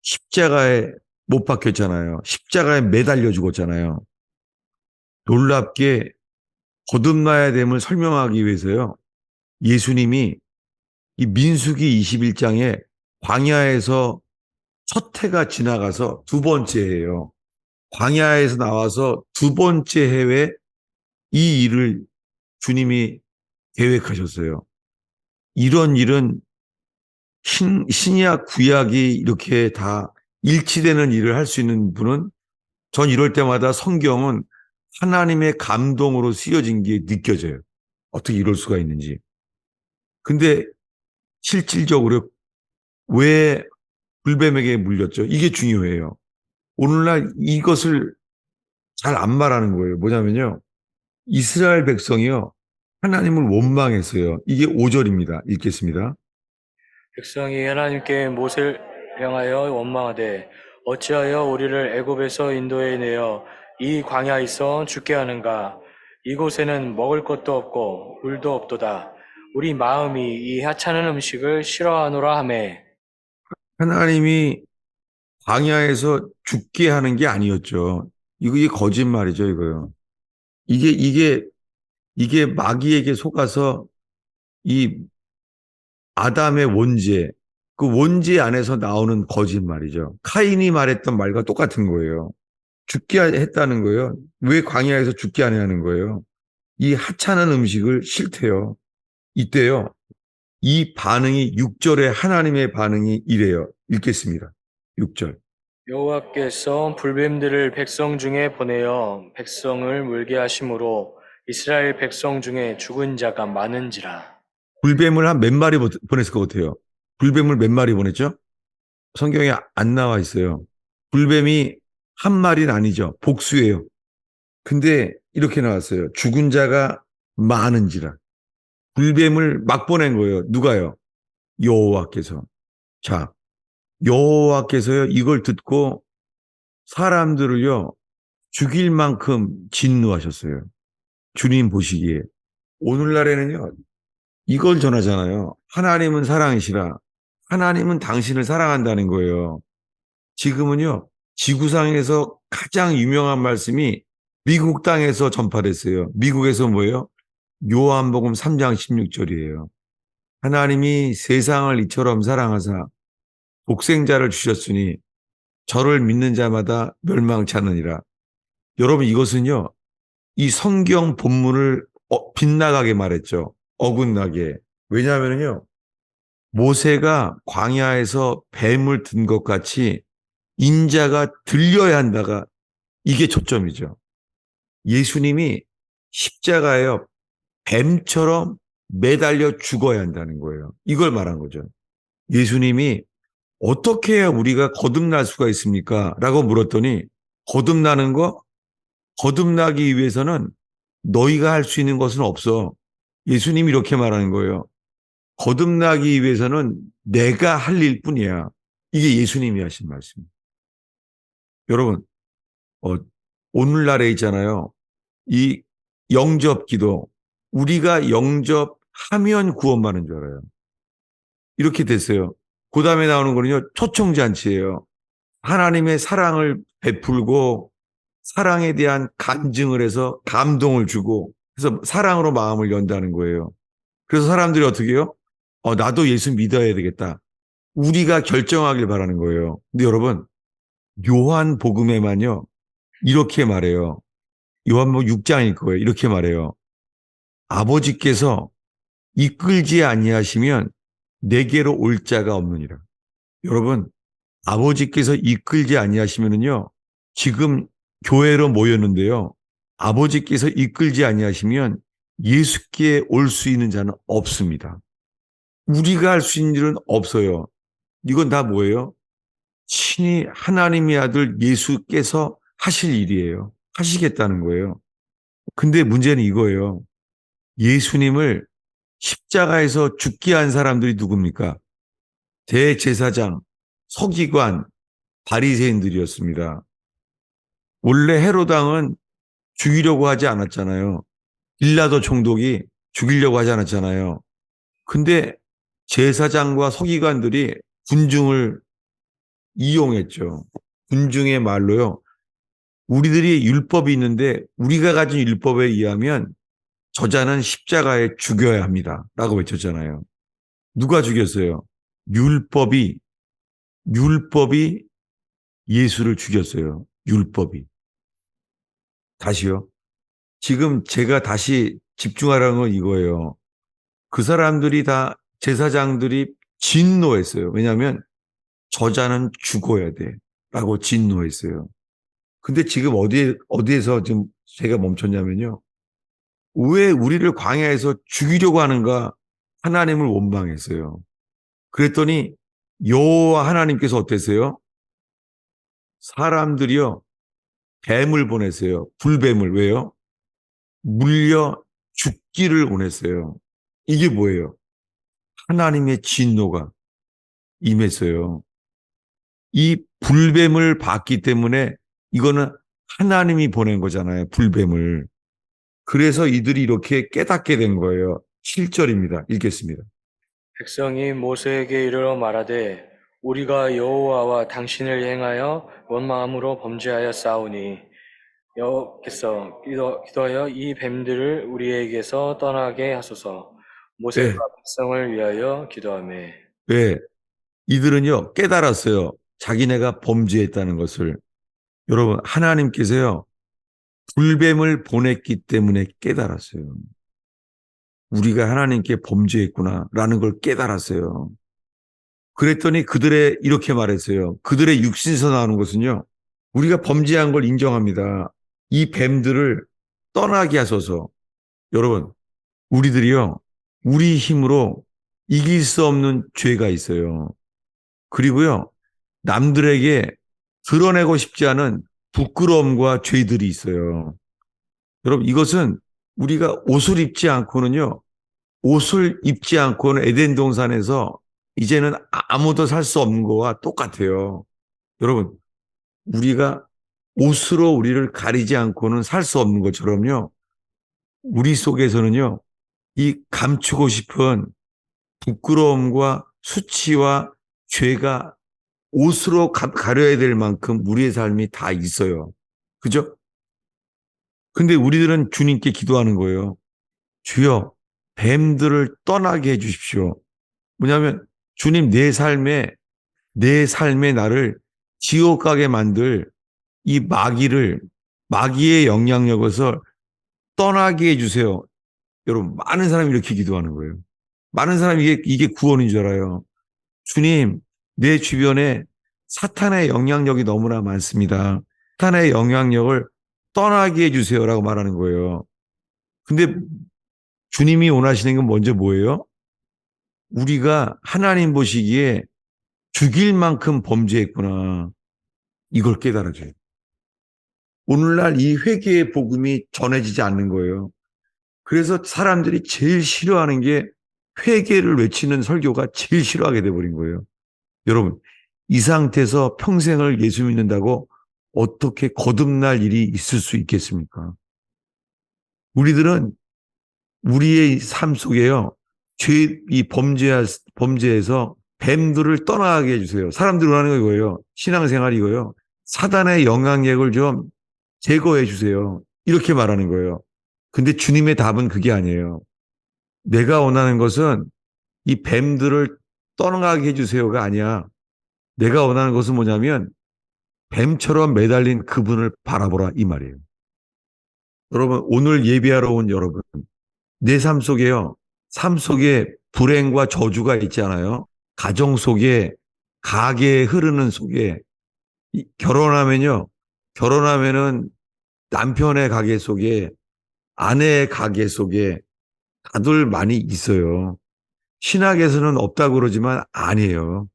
Speaker 1: 십자가에 못 박혔잖아요. 십자가에 매달려 죽었잖아요. 놀랍게 거듭나야 됨을 설명하기 위해서요, 예수님이 이 민수기 21장에 광야에서 첫 해가 지나가서 두 번째 해예요. 광야에서 나와서 두 번째 해에 이 일을 주님이 계획하셨어요. 이런 일은 신약, 구약이 이렇게 다 일치되는 일을 할 수 있는 분은 전 이럴 때마다 성경은 하나님의 감동으로 쓰여진 게 느껴져요. 어떻게 이럴 수가 있는지. 근데 실질적으로 왜 불뱀에게 물렸죠? 이게 중요해요. 오늘날 이것을 잘 안 말하는 거예요. 뭐냐면요. 이스라엘 백성이요. 하나님을 원망했어요. 이게 5절입니다. 읽겠습니다.
Speaker 2: 백성이 하나님께 못을 향하여 원망하되 어찌하여 우리를 애굽에서 인도해 내어 이 광야에서 죽게 하는가? 이곳에는 먹을 것도 없고 물도 없도다. 우리 마음이 이 하찮은 음식을 싫어하노라 하매
Speaker 1: 하나님이 광야에서 죽게 하는 게 아니었죠. 이게 거짓말이죠, 이거요. 이게, 이게, 이게 마귀에게 속아서 이 아담의 원죄, 그 원죄 안에서 나오는 거짓말이죠. 카인이 말했던 말과 똑같은 거예요. 죽게 했다는 거예요. 왜 광야에서 죽게 하냐는 거예요. 이 하찮은 음식을 싫대요. 이때요. 이 반응이 6절에 하나님의 반응이 이래요. 읽겠습니다. 6절.
Speaker 2: 여호와께서 불뱀들을 백성 중에 보내어 백성을 물게 하심으로 이스라엘 백성 중에 죽은 자가 많은지라.
Speaker 1: 불뱀을 한 몇 마리 보냈을 것 같아요. 불뱀을 몇 마리 보냈죠? 성경에 안 나와 있어요. 불뱀이 한 마리는 아니죠. 복수예요. 근데 이렇게 나왔어요. 죽은 자가 많은지라. 불뱀을 막 보낸 거예요. 누가요? 여호와께서. 자, 여호와께서요. 이걸 듣고 사람들을요. 죽일 만큼 진노하셨어요. 주님 보시기에. 오늘날에는요. 이걸 전하잖아요. 하나님은 사랑이시라. 하나님은 당신을 사랑한다는 거예요. 지금은요. 지구상에서 가장 유명한 말씀이 미국 땅에서 전파됐어요. 미국에서 뭐예요? 요한복음 3장 16절이에요. 하나님이 세상을 이처럼 사랑하사 독생자를 주셨으니 저를 믿는 자마다 멸망치 않으니라. 여러분 이것은요. 이 성경 본문을 빗나가게 말했죠. 어긋나게. 왜냐하면요. 모세가 광야에서 뱀을 든 것 같이 인자가 들려야 한다가 이게 초점이죠. 예수님이 십자가에 뱀처럼 매달려 죽어야 한다는 거예요. 이걸 말한 거죠. 예수님이 어떻게 해야 우리가 거듭날 수가 있습니까? 라고 물었더니 거듭나는 거? 거듭나기 위해서는 너희가 할 수 있는 것은 없어. 예수님이 이렇게 말하는 거예요. 거듭나기 위해서는 내가 할 일뿐이야. 이게 예수님이 하신 말씀입니다. 여러분, 어, 오늘날에 있잖아요. 이 영접기도 우리가 영접하면 구원받는 줄 알아요. 이렇게 됐어요. 그 다음에 나오는 거는요. 초청잔치예요. 하나님의 사랑을 베풀고 사랑에 대한 간증을 해서 감동을 주고 그래서 사랑으로 마음을 연다는 거예요. 그래서 사람들이 어떻게 해요? 나도 예수 믿어야 되겠다. 우리가 결정하길 바라는 거예요. 근데 여러분, 요한복음에만요. 이렇게 말해요. 요한복음 6장일 거예요. 이렇게 말해요. 아버지께서 이끌지 아니하시면 내게로 올 자가 없느니라. 여러분, 아버지께서 이끌지 아니하시면은요. 지금 교회로 모였는데요. 아버지께서 이끌지 아니하시면 예수께 올 수 있는 자는 없습니다. 우리가 할 수 있는 일은 없어요. 이건 다 뭐예요? 친히 하나님의 아들 예수께서 하실 일이에요. 하시겠다는 거예요. 근데 문제는 이거예요. 예수님을 십자가에서 죽게 한 사람들이 누굽니까? 대제사장, 서기관, 바리새인들이었습니다. 원래 헤롯 왕은 죽이려고 하지 않았잖아요. 빌라도 총독이 죽이려고 하지 않았잖아요. 근데 제사장과 서기관들이 군중을 이용했죠. 군중의 말로요. 우리들이 율법이 있는데 우리가 가진 율법에 의하면 저자는 십자가에 죽여야 합니다. 라고 외쳤잖아요. 누가 죽였어요? 율법이, 율법이 예수를 죽였어요. 율법이. 다시요. 지금 제가 다시 집중하라는 건 이거예요. 그 사람들이 다 제사장들이 진노했어요. 왜냐하면 저자는 죽어야 돼. 라고 진노했어요. 근데 지금 어디에서 지금 제가 멈췄냐면요. 왜 우리를 광야에서 죽이려고 하는가 하나님을 원망했어요. 그랬더니 여호와 하나님께서 어땠어요? 사람들이요. 뱀을 보냈어요. 불뱀을. 왜요? 물려 죽기를 원했어요. 이게 뭐예요? 하나님의 진노가 임했어요. 이 불뱀을 봤기 때문에 이거는 하나님이 보낸 거잖아요. 불뱀을. 그래서 이들이 이렇게 깨닫게 된 거예요. 7절입니다. 읽겠습니다.
Speaker 2: 백성이 모세에게 이르러 말하되 우리가 여호와와 당신을 행하여 원마음으로 범죄하여 싸우니 여호와께서 기도하여 이 뱀들을 우리에게서 떠나게 하소서. 모세가
Speaker 1: 네,
Speaker 2: 백성을 위하여 기도하매
Speaker 1: 네. 이들은요, 깨달았어요. 자기네가 범죄했다는 것을. 여러분, 하나님께서요, 불뱀을 보냈기 때문에 깨달았어요. 우리가 하나님께 범죄했구나라는 걸 깨달았어요. 그랬더니 그들의 이렇게 말했어요. 그들의 육신에서 나오는 것은요. 우리가 범죄한 걸 인정합니다. 이 뱀들을 떠나게 하소서. 여러분, 우리들이요. 우리 힘으로 이길 수 없는 죄가 있어요. 그리고요. 남들에게 드러내고 싶지 않은 부끄러움과 죄들이 있어요. 여러분, 이것은 우리가 옷을 입지 않고는요. 옷을 입지 않고는 에덴 동산에서 이제는 아무도 살 수 없는 거와 똑같아요. 여러분, 우리가 옷으로 우리를 가리지 않고는 살 수 없는 것처럼요. 우리 속에서는요, 이 감추고 싶은 부끄러움과 수치와 죄가 옷으로 가려야 될 만큼 우리의 삶이 다 있어요. 그죠? 근데 우리들은 주님께 기도하는 거예요. 주여, 뱀들을 떠나게 해 주십시오. 뭐냐면, 주님, 내 삶의 나를 지옥 가게 만들 이 마귀의 영향력에서 떠나게 해주세요. 여러분, 많은 사람이 이렇게 기도하는 거예요. 많은 사람이 이게 구원인 줄 알아요. 주님, 내 주변에 사탄의 영향력이 너무나 많습니다. 사탄의 영향력을 떠나게 해주세요라고 말하는 거예요. 근데 주님이 원하시는 건 먼저 뭐예요? 우리가 하나님 보시기에 죽일 만큼 범죄했구나. 이걸 깨달아줘요. 오늘날 이 회개의 복음이 전해지지 않는 거예요. 그래서 사람들이 제일 싫어하는 게 회개를 외치는 설교가 제일 싫어하게 돼버린 거예요. 여러분, 이 상태에서 평생을 예수 믿는다고 어떻게 거듭날 일이 있을 수 있겠습니까? 우리들은 우리의 삶 속에요. 이 범죄에서 뱀들을 떠나게 해주세요. 사람들이 원하는 거 이거예요. 신앙생활이 이거예요. 사단의 영향력을 좀 제거해 주세요. 이렇게 말하는 거예요. 근데 주님의 답은 그게 아니에요. 내가 원하는 것은 이 뱀들을 떠나게 해주세요가 아니야. 내가 원하는 것은 뭐냐면 뱀처럼 매달린 그분을 바라보라 이 말이에요. 여러분, 오늘 예배하러 온 여러분, 내 삶 속에요. 삶 속에 불행과 저주가 있잖아요. 가정 속에, 가게에 흐르는 속에, 결혼하면은 남편의 가게 속에, 아내의 가게 속에 다들 많이 있어요. 신학에서는 없다고 그러지만 아니에요.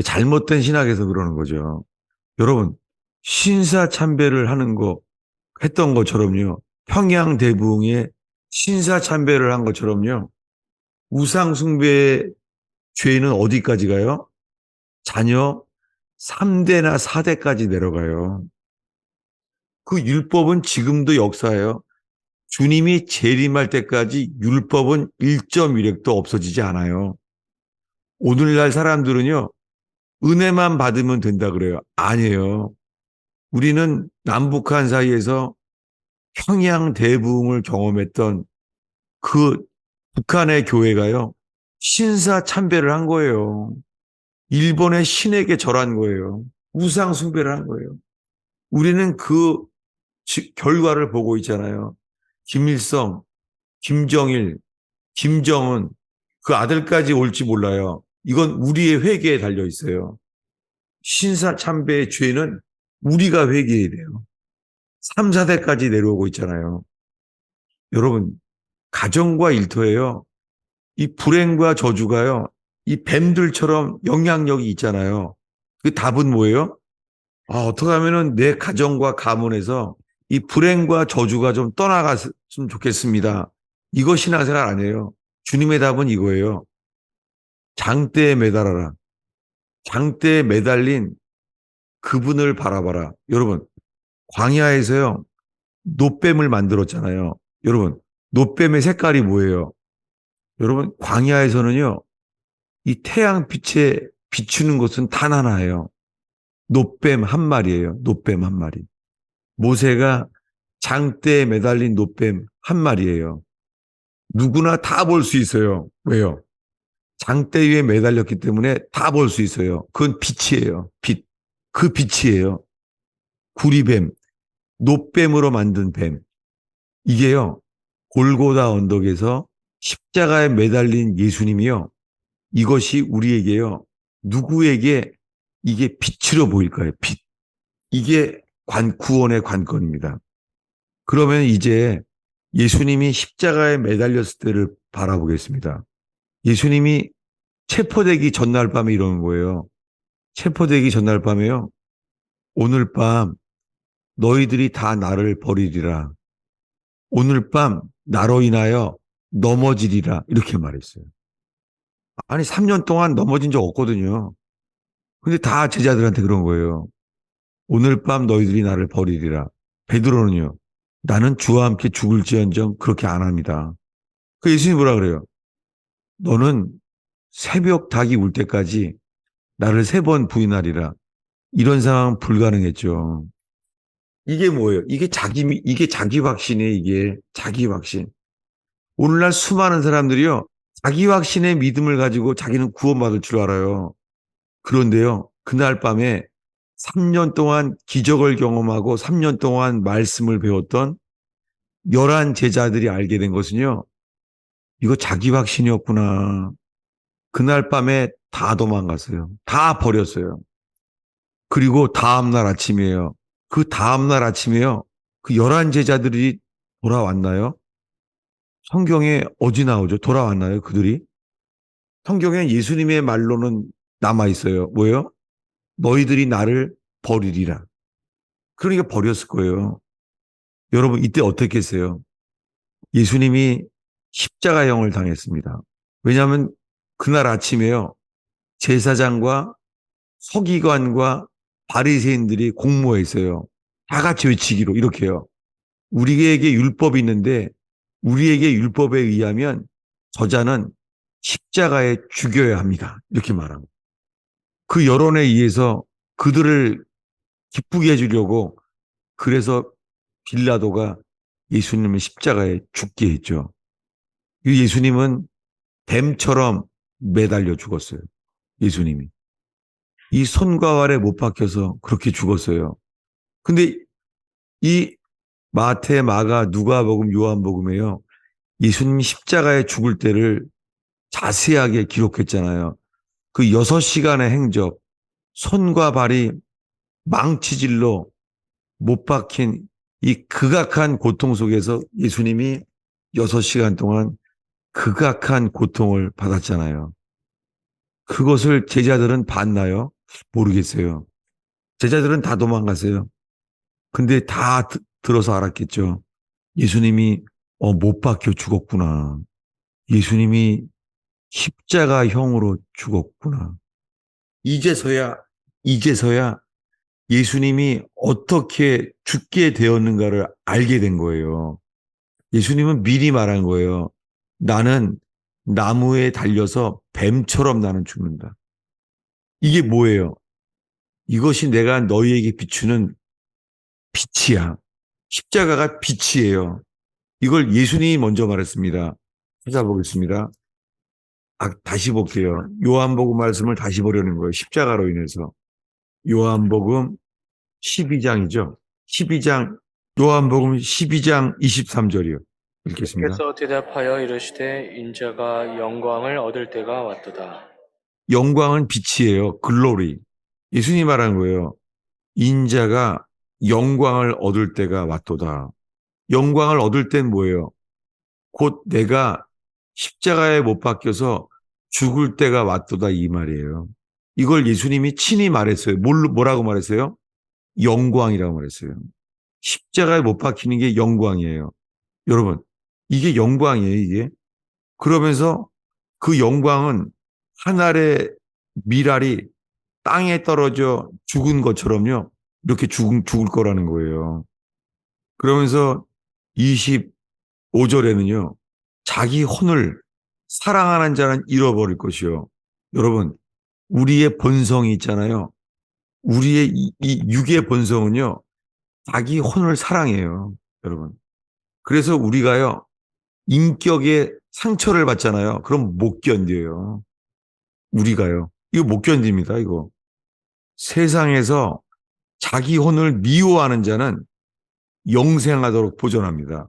Speaker 1: 잘못된 신학에서 그러는 거죠. 여러분, 신사참배를 했던 것처럼요. 평양대부흥에 신사참배를 한 것처럼요. 우상숭배의 죄는 어디까지 가요? 자녀 3대나 4대까지 내려가요. 그 율법은 지금도 역사예요. 주님이 재림할 때까지 율법은 1.1획도 없어지지 않아요. 오늘날 사람들은요, 은혜만 받으면 된다 그래요. 아니에요. 우리는 남북한 사이에서 평양 대부흥을 경험했던 그 북한의 교회가요, 신사 참배를 한 거예요. 일본의 신에게 절한 거예요. 우상 숭배를 한 거예요. 우리는 그 결과를 보고 있잖아요. 김일성, 김정일, 김정은, 그 아들까지 올지 몰라요. 이건 우리의 회개에 달려 있어요. 신사 참배의 죄는 우리가 회개해야 돼요. 3, 4대까지 내려오고 있잖아요. 여러분, 가정과 일터에요. 이 불행과 저주가요. 이 뱀들처럼 영향력이 있잖아요. 그 답은 뭐예요? 어떻게 하면은 내 가정과 가문에서 이 불행과 저주가 좀 떠나갔으면 좋겠습니다. 이거 신앙생활 아니에요. 주님의 답은 이거예요. 장대에 매달아라. 장대에 매달린 그분을 바라봐라. 여러분, 광야에서요, 노뱀을 만들었잖아요. 여러분, 노뱀의 색깔이 뭐예요? 여러분, 광야에서는요, 이 태양빛에 비추는 것은 단 하나예요. 노뱀 한 마리예요. 노뱀 한 마리. 모세가 장대에 매달린 노뱀 한 마리예요. 누구나 다 볼 수 있어요. 왜요? 장대 위에 매달렸기 때문에 다 볼 수 있어요. 그건 빛이에요. 빛. 그 빛이에요. 구리뱀, 노뱀으로 만든 뱀. 이게요, 골고다 언덕에서 십자가에 매달린 예수님이요. 이것이 우리에게요, 누구에게 이게 빛으로 보일까요? 빛. 이게 구원의 관건입니다. 그러면 이제 예수님이 십자가에 매달렸을 때를 바라보겠습니다. 예수님이 체포되기 전날 밤에 이러는 거예요. 체포되기 전날 밤에요. 오늘 밤 너희들이 다 나를 버리리라. 오늘 밤 나로 인하여 넘어지리라. 이렇게 말했어요. 아니 3년 동안 넘어진 적 없거든요. 근데 다 제자들한테 그런 거예요. 오늘 밤 너희들이 나를 버리리라. 베드로는요. 나는 주와 함께 죽을지언정 그렇게 안 합니다. 그 예수님이 뭐라 그래요? 너는 새벽 닭이 울 때까지 나를 3번 부인하리라. 이런 상황은 불가능했죠. 이게 뭐예요? 이게 자기 확신이에요, 이게. 자기 확신. 오늘날 수많은 사람들이요, 자기 확신의 믿음을 가지고 자기는 구원받을 줄 알아요. 그런데요, 그날 밤에 3년 동안 기적을 경험하고 3년 동안 말씀을 배웠던 11 제자들이 알게 된 것은요, 이거 자기 확신이었구나. 그날 밤에 다 도망갔어요. 다 버렸어요. 그리고 다음날 아침이에요. 그 다음날 아침에요. 그 11 제자들이 돌아왔나요? 성경에 어디 나오죠? 돌아왔나요? 그들이? 성경에 예수님의 말로는 남아 있어요. 뭐예요? 너희들이 나를 버리리라. 그러니까 버렸을 거예요. 여러분, 이때 어떻겠어요? 예수님이 십자가형을 당했습니다. 왜냐하면 그날 아침에요. 제사장과 서기관과 바리새인들이 공모해 있어요. 다 같이 외치기로 이렇게요. 우리에게 율법이 있는데 우리에게 율법에 의하면 저자는 십자가에 죽여야 합니다. 이렇게 말하고. 그 여론에 의해서 그들을 기쁘게 해주려고 그래서 빌라도가 예수님을 십자가에 죽게 했죠. 이 예수님은 뱀처럼 매달려 죽었어요. 예수님이. 이 손과 발에 못 박혀서 그렇게 죽었어요. 근데 이 마태, 마가, 누가복음, 요한복음에요. 예수님이 십자가에 죽을 때를 자세하게 기록했잖아요. 그 6시간의 행적, 손과 발이 망치질로 못 박힌 이 극악한 고통 속에서 예수님이 6시간 동안 극악한 고통을 받았잖아요. 그것을 제자들은 봤나요? 모르겠어요. 제자들은 다 도망갔어요. 근데 다 들어서 알았겠죠. 예수님이 못 박혀 죽었구나. 예수님이 십자가형으로 죽었구나. 이제서야 이제서야 예수님이 어떻게 죽게 되었는가를 알게 된 거예요. 예수님은 미리 말한 거예요. 나는 나무에 달려서 뱀처럼 나는 죽는다. 이게 뭐예요? 이것이 내가 너희에게 비추는 빛이야. 십자가가 빛이에요. 이걸 예수님이 먼저 말했습니다. 찾아보겠습니다. 다시 볼게요. 요한복음 말씀을 다시 보려는 거예요. 십자가로 인해서. 요한복음 12장이죠. 12장, 요한복음 12장 23절이요. 읽겠습니다.
Speaker 2: 예수께서 대답하여 이르시되 인자가 영광을 얻을 때가 왔도다.
Speaker 1: 영광은 빛이에요. 글로리. 예수님 말한 거예요. 인자가 영광을 얻을 때가 왔도다. 영광을 얻을 땐 뭐예요? 곧 내가 십자가에 못 박혀서 죽을 때가 왔도다 이 말이에요. 이걸 예수님이 친히 말했어요. 뭐라고 말했어요? 영광이라고 말했어요. 십자가에 못 박히는 게 영광이에요. 여러분, 이게 영광이에요, 이게. 그러면서 그 영광은 하늘의 미랄이 땅에 떨어져 죽은 것처럼요. 이렇게 죽을 거라는 거예요. 그러면서 25절에는요. 자기 혼을 사랑하는 자는 잃어버릴 것이요. 여러분, 우리의 본성이 있잖아요. 우리의 이 육의 본성은요. 자기 혼을 사랑해요. 여러분. 그래서 우리가요. 인격에 상처를 받잖아요. 그럼 못 견뎌요. 우리가요. 이거 못 견딥니다. 이거. 세상에서 자기 혼을 미워하는 자는 영생하도록 보존합니다.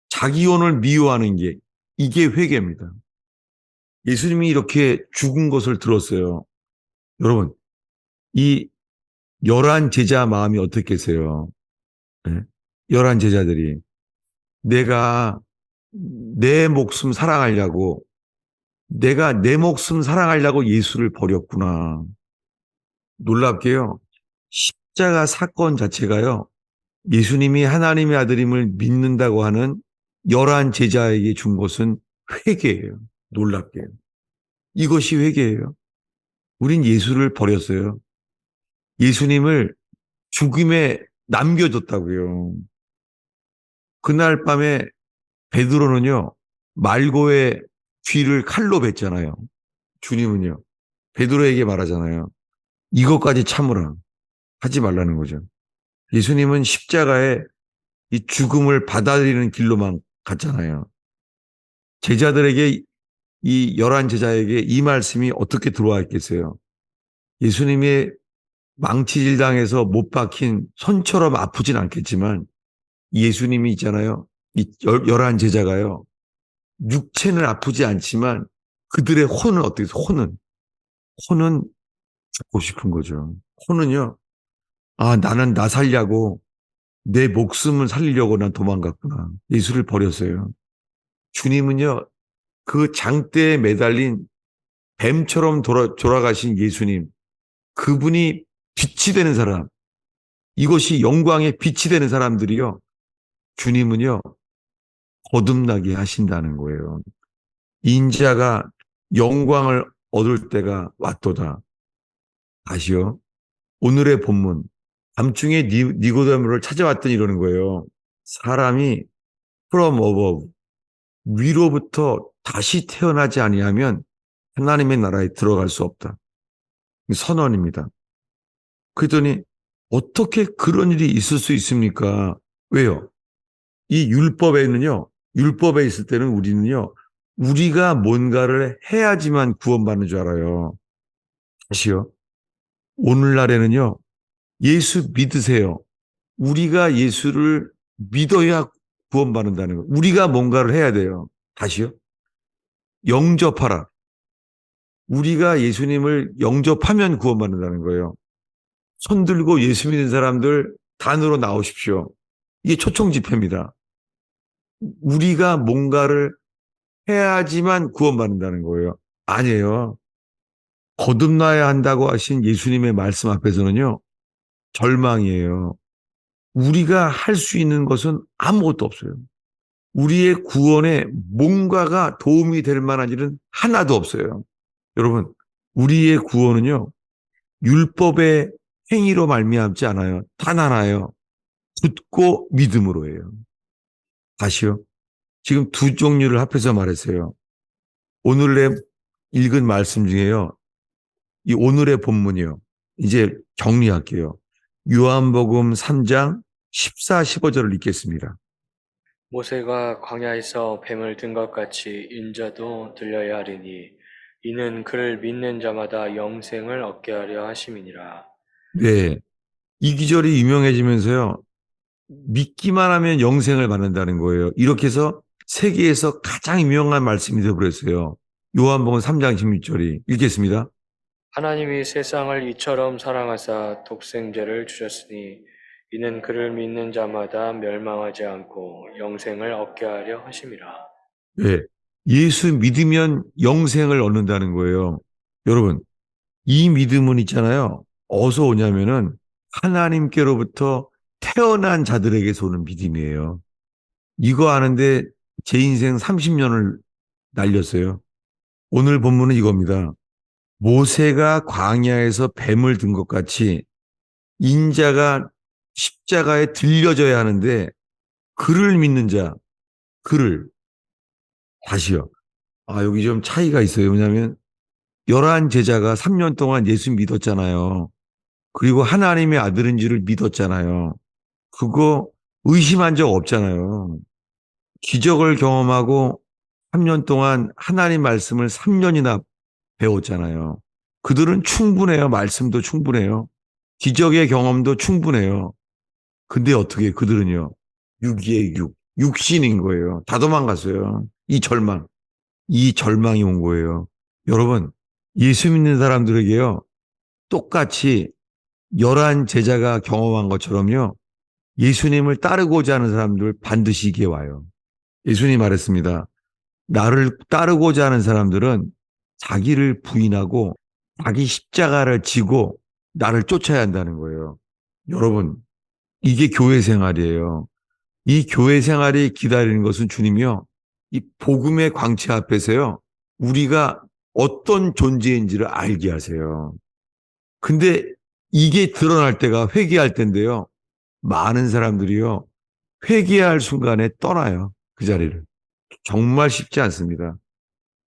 Speaker 1: 자기 혼을 미워하는 게 이게 회개입니다. 예수님이 이렇게 죽은 것을 들었어요. 여러분, 이 열한 제자 마음이 어떻겠어요? 네? 열한 제자들이 내가 내 목숨 사랑하려고 내가 내 목숨 사랑하려고 예수를 버렸구나. 놀랍게요. 십자가 사건 자체가요. 예수님이 하나님의 아들임을 믿는다고 하는 열한 제자에게 준 것은 회개예요. 놀랍게요. 이것이 회개예요. 우린 예수를 버렸어요. 예수님을 죽음에 남겨뒀다고요. 그날 밤에 베드로는요. 말고의 귀를 칼로 뱉잖아요. 주님은요. 베드로에게 말하잖아요. 이것까지 참으라. 하지 말라는 거죠. 예수님은 십자가에 이 죽음을 받아들이는 길로만 갔잖아요. 제자들에게 이 열한 제자에게 이 말씀이 어떻게 들어와 있겠어요? 예수님의 망치질 당해서 못 박힌 손처럼 아프진 않겠지만 예수님이 있잖아요. 이 열한 제자가요. 육체는 아프지 않지만 그들의 혼은 어떻게 해서 혼은 죽고 싶은 거죠. 혼은요. 아, 나는 나 살려고 내 목숨을 살리려고 난 도망갔구나. 예수를 버렸어요. 주님은요. 그 장대에 매달린 뱀처럼 돌아가신 예수님. 그분이 빛이 되는 사람. 이것이 영광의 빛이 되는 사람들이요. 주님은요. 거듭나게 하신다는 거예요. 인자가 영광을 얻을 때가 왔도다. 다시요. 오늘의 본문. 밤중에 니고데모를 찾아왔더니 이러는 거예요. 사람이 from above, 위로부터 다시 태어나지 아니하면 하나님의 나라에 들어갈 수 없다. 선언입니다. 그랬더니 어떻게 그런 일이 있을 수 있습니까? 왜요? 이 율법에는요. 율법에 있을 때는 우리는요. 우리가 뭔가를 해야지만 구원받는 줄 알아요. 다시요. 오늘날에는요. 예수 믿으세요. 우리가 예수를 믿어야 구원받는다는 거. 우리가 뭔가를 해야 돼요. 다시요. 영접하라. 우리가 예수님을 영접하면 구원받는다는 거예요. 손 들고 예수 믿는 사람들 단으로 나오십시오. 이게 초청 집회입니다. 우리가 뭔가를 해야지만 구원받는다는 거예요. 아니에요. 거듭나야 한다고 하신 예수님의 말씀 앞에서는요. 절망이에요. 우리가 할 수 있는 것은 아무것도 없어요. 우리의 구원에 뭔가가 도움이 될 만한 일은 하나도 없어요. 여러분, 우리의 구원은요. 율법의 행위로 말미암지 않아요. 단 하나예요. 듣고 믿음으로예요. 다시요. 지금 두 종류를 합해서 말했어요. 오늘의 읽은 말씀 중에요. 이 오늘의 본문이요. 이제 정리할게요. 요한복음 3장 14, 15절을 읽겠습니다.
Speaker 2: 모세가 광야에서 뱀을 든 것 같이 인자도 들려야 하리니 이는 그를 믿는 자마다 영생을 얻게 하려 하심이니라.
Speaker 1: 네. 이 기절이 유명해지면서요. 믿기만 하면 영생을 받는다는 거예요. 이렇게 해서 세계에서 가장 유명한 말씀이 되어버렸어요. 요한복음 3장 16절이 읽겠습니다.
Speaker 2: 하나님이 세상을 이처럼 사랑하사 독생자를 주셨으니 이는 그를 믿는 자마다 멸망하지 않고 영생을 얻게 하려 하심이라.
Speaker 1: 네. 예수 믿으면 영생을 얻는다는 거예요. 여러분, 이 믿음은 있잖아요. 어디서 오냐면은 하나님께로부터 태어난 자들에게서 오는 믿음이에요. 이거 아는데 제 인생 30년을 날렸어요. 오늘 본문은 이겁니다. 모세가 광야에서 뱀을 든 것 같이 인자가 십자가에 들려져야 하는데 그를 믿는 자, 그를 다시요. 여기 좀 차이가 있어요. 왜냐하면 열한 제자가 3년 동안 예수 믿었잖아요. 그리고 하나님의 아들인지를 믿었잖아요. 그거 의심한 적 없잖아요. 기적을 경험하고 3년 동안 하나님 말씀을 3년이나 배웠잖아요. 그들은 충분해요. 말씀도 충분해요. 기적의 경험도 충분해요. 근데 어떻게 그들은요. 육이의 육, 육신인 거예요. 다 도망갔어요. 이 절망이 온 거예요. 여러분, 예수 믿는 사람들에게요. 똑같이 열한 제자가 경험한 것처럼요. 예수님을 따르고자 하는 사람들 반드시 이게 와요. 예수님 말했습니다. 나를 따르고자 하는 사람들은 자기를 부인하고 자기 십자가를 지고 나를 쫓아야 한다는 거예요. 여러분, 이게 교회 생활이에요. 이 교회 생활이 기다리는 것은 주님이요. 이 복음의 광채 앞에서요. 우리가 어떤 존재인지를 알게 하세요. 근데 이게 드러날 때가 회개할 때인데요. 많은 사람들이요. 회개할 순간에 떠나요. 그 자리를. 정말 쉽지 않습니다.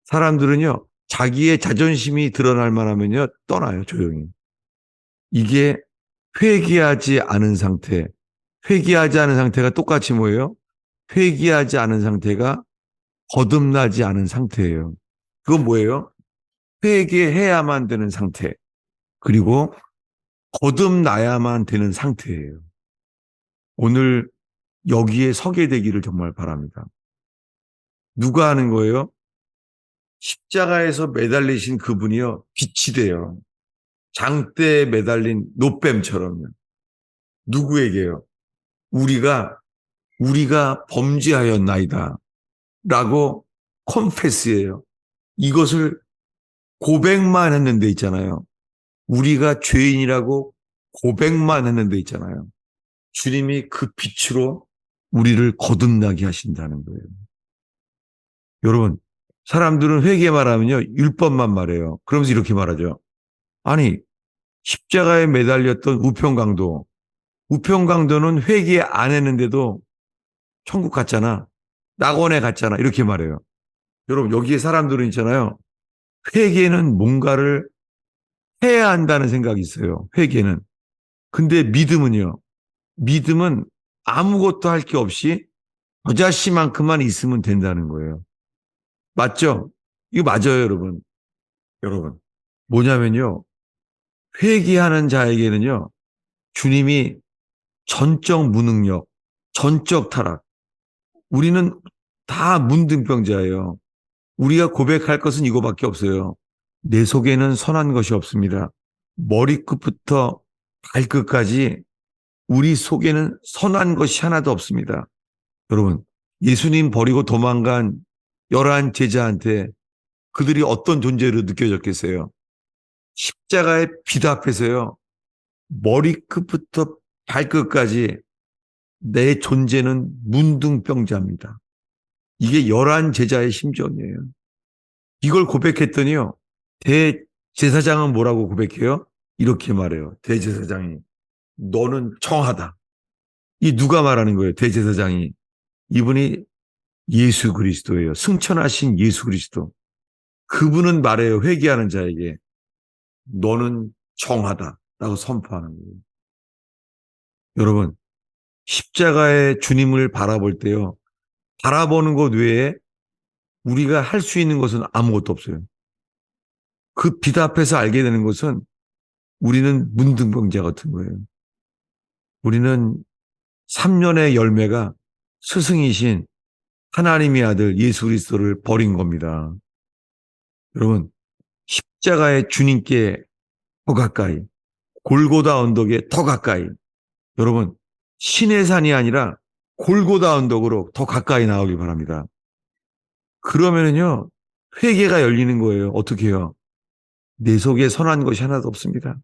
Speaker 1: 사람들은요. 자기의 자존심이 드러날 만하면요. 떠나요. 조용히. 이게 회개하지 않은 상태. 회개하지 않은 상태가 똑같이 뭐예요? 회개하지 않은 상태가 거듭나지 않은 상태예요. 그건 뭐예요? 회개해야만 되는 상태. 그리고 거듭나야만 되는 상태예요. 오늘 여기에 서게 되기를 정말 바랍니다. 누가 하는 거예요? 십자가에서 매달리신 그분이요. 빛이 돼요. 장대에 매달린 노뱀처럼요. 누구에게요? 우리가 범죄하였나이다. 라고 컨페스예요. 이것을 고백만 했는데 있잖아요. 우리가 죄인이라고 고백만 했는데 있잖아요. 주님이 그 빛으로 우리를 거듭나게 하신다는 거예요. 여러분, 사람들은 회개 말하면요. 율법만 말해요. 그러면서 이렇게 말하죠. 아니, 십자가에 매달렸던 우평강도는 회개 안 했는데도 천국 갔잖아. 낙원에 갔잖아. 이렇게 말해요. 여러분, 여기에 사람들은 있잖아요. 회개는 뭔가를 해야 한다는 생각이 있어요. 회개는. 근데 믿음은 아무것도 할 게 없이 저자씨만큼만 있으면 된다는 거예요. 맞죠? 이거 맞아요, 여러분. 여러분. 뭐냐면요. 회개하는 자에게는요. 주님이 전적 무능력, 전적 타락. 우리는 다 문둥병자예요. 우리가 고백할 것은 이거밖에 없어요. 내 속에는 선한 것이 없습니다. 머리끝부터 발끝까지 우리 속에는 선한 것이 하나도 없습니다. 여러분, 예수님 버리고 도망간 열한 제자한테 그들이 어떤 존재로 느껴졌겠어요? 십자가의 빛 앞에서요. 머리끝부터 발끝까지 내 존재는 문둥병자입니다. 이게 열한 제자의 심정이에요. 이걸 고백했더니요. 대제사장은 뭐라고 고백해요? 이렇게 말해요. 대제사장이. 너는 청하다. 이 누가 말하는 거예요? 대제사장이. 이분이 예수 그리스도예요. 승천하신 예수 그리스도. 그분은 말해요. 회개하는 자에게. 너는 청하다. 라고 선포하는 거예요. 여러분, 십자가의 주님을 바라볼 때요. 바라보는 것 외에 우리가 할 수 있는 것은 아무것도 없어요. 그 빛 앞에서 알게 되는 것은 우리는 문둥병자 같은 거예요. 우리는 3년의 열매가 스승이신 하나님의 아들 예수 그리스도를 버린 겁니다. 여러분, 십자가의 주님께 더 가까이, 골고다 언덕에 더 가까이, 여러분, 신의 산이 아니라 골고다 언덕으로 더 가까이 나오길 바랍니다. 그러면은요, 회개가 열리는 거예요. 어떻게 해요? 내 속에 선한 것이 하나도 없습니다.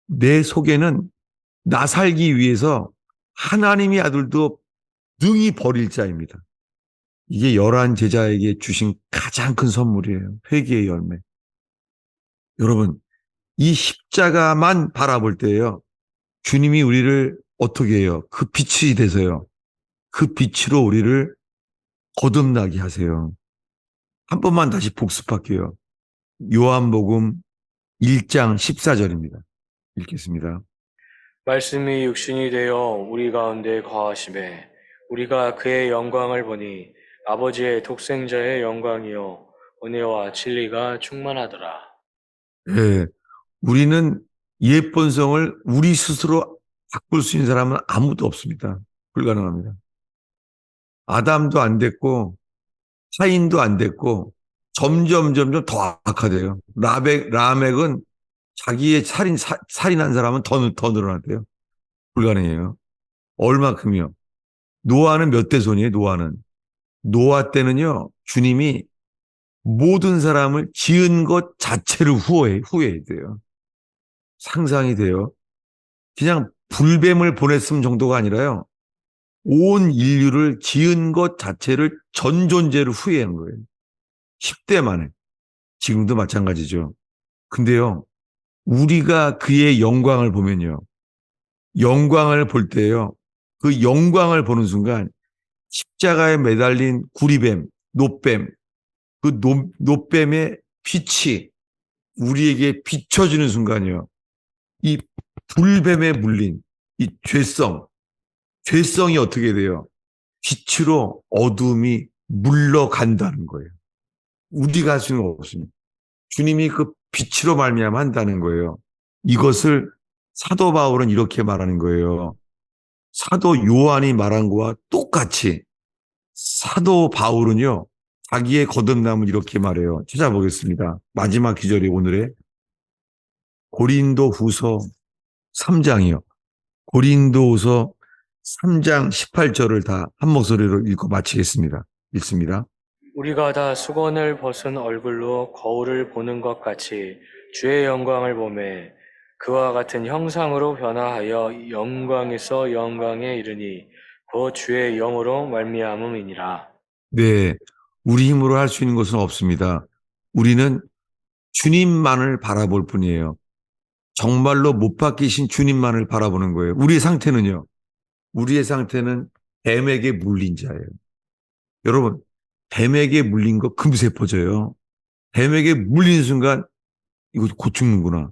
Speaker 1: 내 속에는 나 살기 위해서 하나님의 아들도 능히 버릴 자입니다. 이게 열한 제자에게 주신 가장 큰 선물이에요. 회개의 열매. 여러분, 이 십자가만 바라볼 때예요. 주님이 우리를 어떻게 해요? 그 빛이 돼서요. 그 빛으로 우리를 거듭나게 하세요. 한 번만 다시 복습할게요. 요한복음 1장 14절입니다. 읽겠습니다.
Speaker 2: 말씀이 육신이 되어 우리 가운데 거하심에 우리가 그의 영광을 보니 아버지의 독생자의 영광이요 은혜와 진리가 충만하더라.
Speaker 1: 예, 우리는 옛 본성을 우리 스스로 바꿀 수 있는 사람은 아무도 없습니다. 불가능합니다. 아담도 안 됐고 카인도 안 됐고 점점 더 악화돼요. 라멕은 자기의 살인한 사람은 더 늘어났대요. 불가능해요. 얼마큼이요? 노아는 몇 대 손이에요, 노아는? 노아 때는요, 주님이 모든 사람을 지은 것 자체를 후회해야 돼요. 상상이 돼요. 그냥 불뱀을 보냈음 정도가 아니라요, 온 인류를 지은 것 자체를 전 존재를 후회한 거예요. 10대 만에. 지금도 마찬가지죠. 근데요, 우리가 그의 영광을 보면요, 영광을 볼 때요, 그 영광을 보는 순간 십자가에 매달린 구리뱀, 노뱀, 그 노뱀의 빛이 우리에게 비춰지는 순간이요. 이 불뱀에 물린 이 죄성이 어떻게 돼요? 빛으로 어둠이 물러간다는 거예요. 우리가 할 수는 없습니다. 주님이 그 빛으로 말미암아 한다는 거예요. 이것을 사도 바울은 이렇게 말하는 거예요. 사도 요한이 말한 거와 똑같이 사도 바울은요, 자기의 거듭남을 이렇게 말해요. 찾아보겠습니다. 마지막 기절이 오늘의 고린도 후서 3장이요. 고린도 후서 3장 18절을 다 한 목소리로 읽고 마치겠습니다. 읽습니다.
Speaker 2: 우리가 다 수건을 벗은 얼굴로 거울을 보는 것 같이 주의 영광을 보매 그와 같은 형상으로 변화하여 영광에서 영광에 이르니 곧 주의 영으로 말미암음이니라.
Speaker 1: 네, 우리 힘으로 할 수 있는 것은 없습니다. 우리는 주님만을 바라볼 뿐이에요. 정말로 못 바뀌신 주님만을 바라보는 거예요. 우리의 상태는 뱀에게 물린 자예요. 여러분, 뱀에게 물린 거 금세 퍼져요. 뱀에게 물린 순간 이거 곧 죽는구나.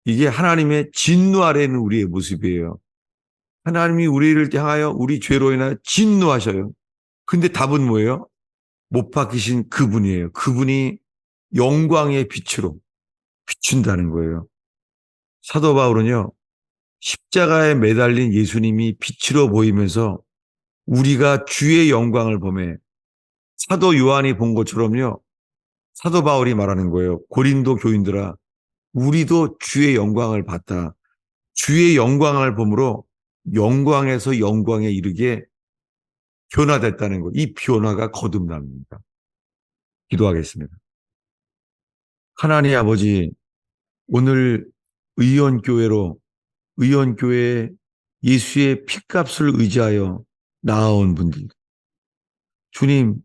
Speaker 1: 이게 하나님의 진노 아래 있는 우리의 모습이에요. 하나님이 우리를 향하여 우리 죄로 인하여 진노하셔요. 근데 답은 뭐예요? 못 바뀌신 그분이에요. 그분이 영광의 빛으로 비춘다는 거예요. 사도 바울은요, 십자가에 매달린 예수님이 빛으로 보이면서 우리가 주의 영광을 보매 사도 요한이 본 것처럼요, 사도 바울이 말하는 거예요. 고린도 교인들아, 우리도 주의 영광을 봤다. 주의 영광을 보므로 영광에서 영광에 이르게 변화됐다는 것. 이 변화가 거듭남입니다. 기도하겠습니다. 하나님 아버지, 오늘 의원교회 예수의 핏값을 의지하여 나아온 분들. 주님,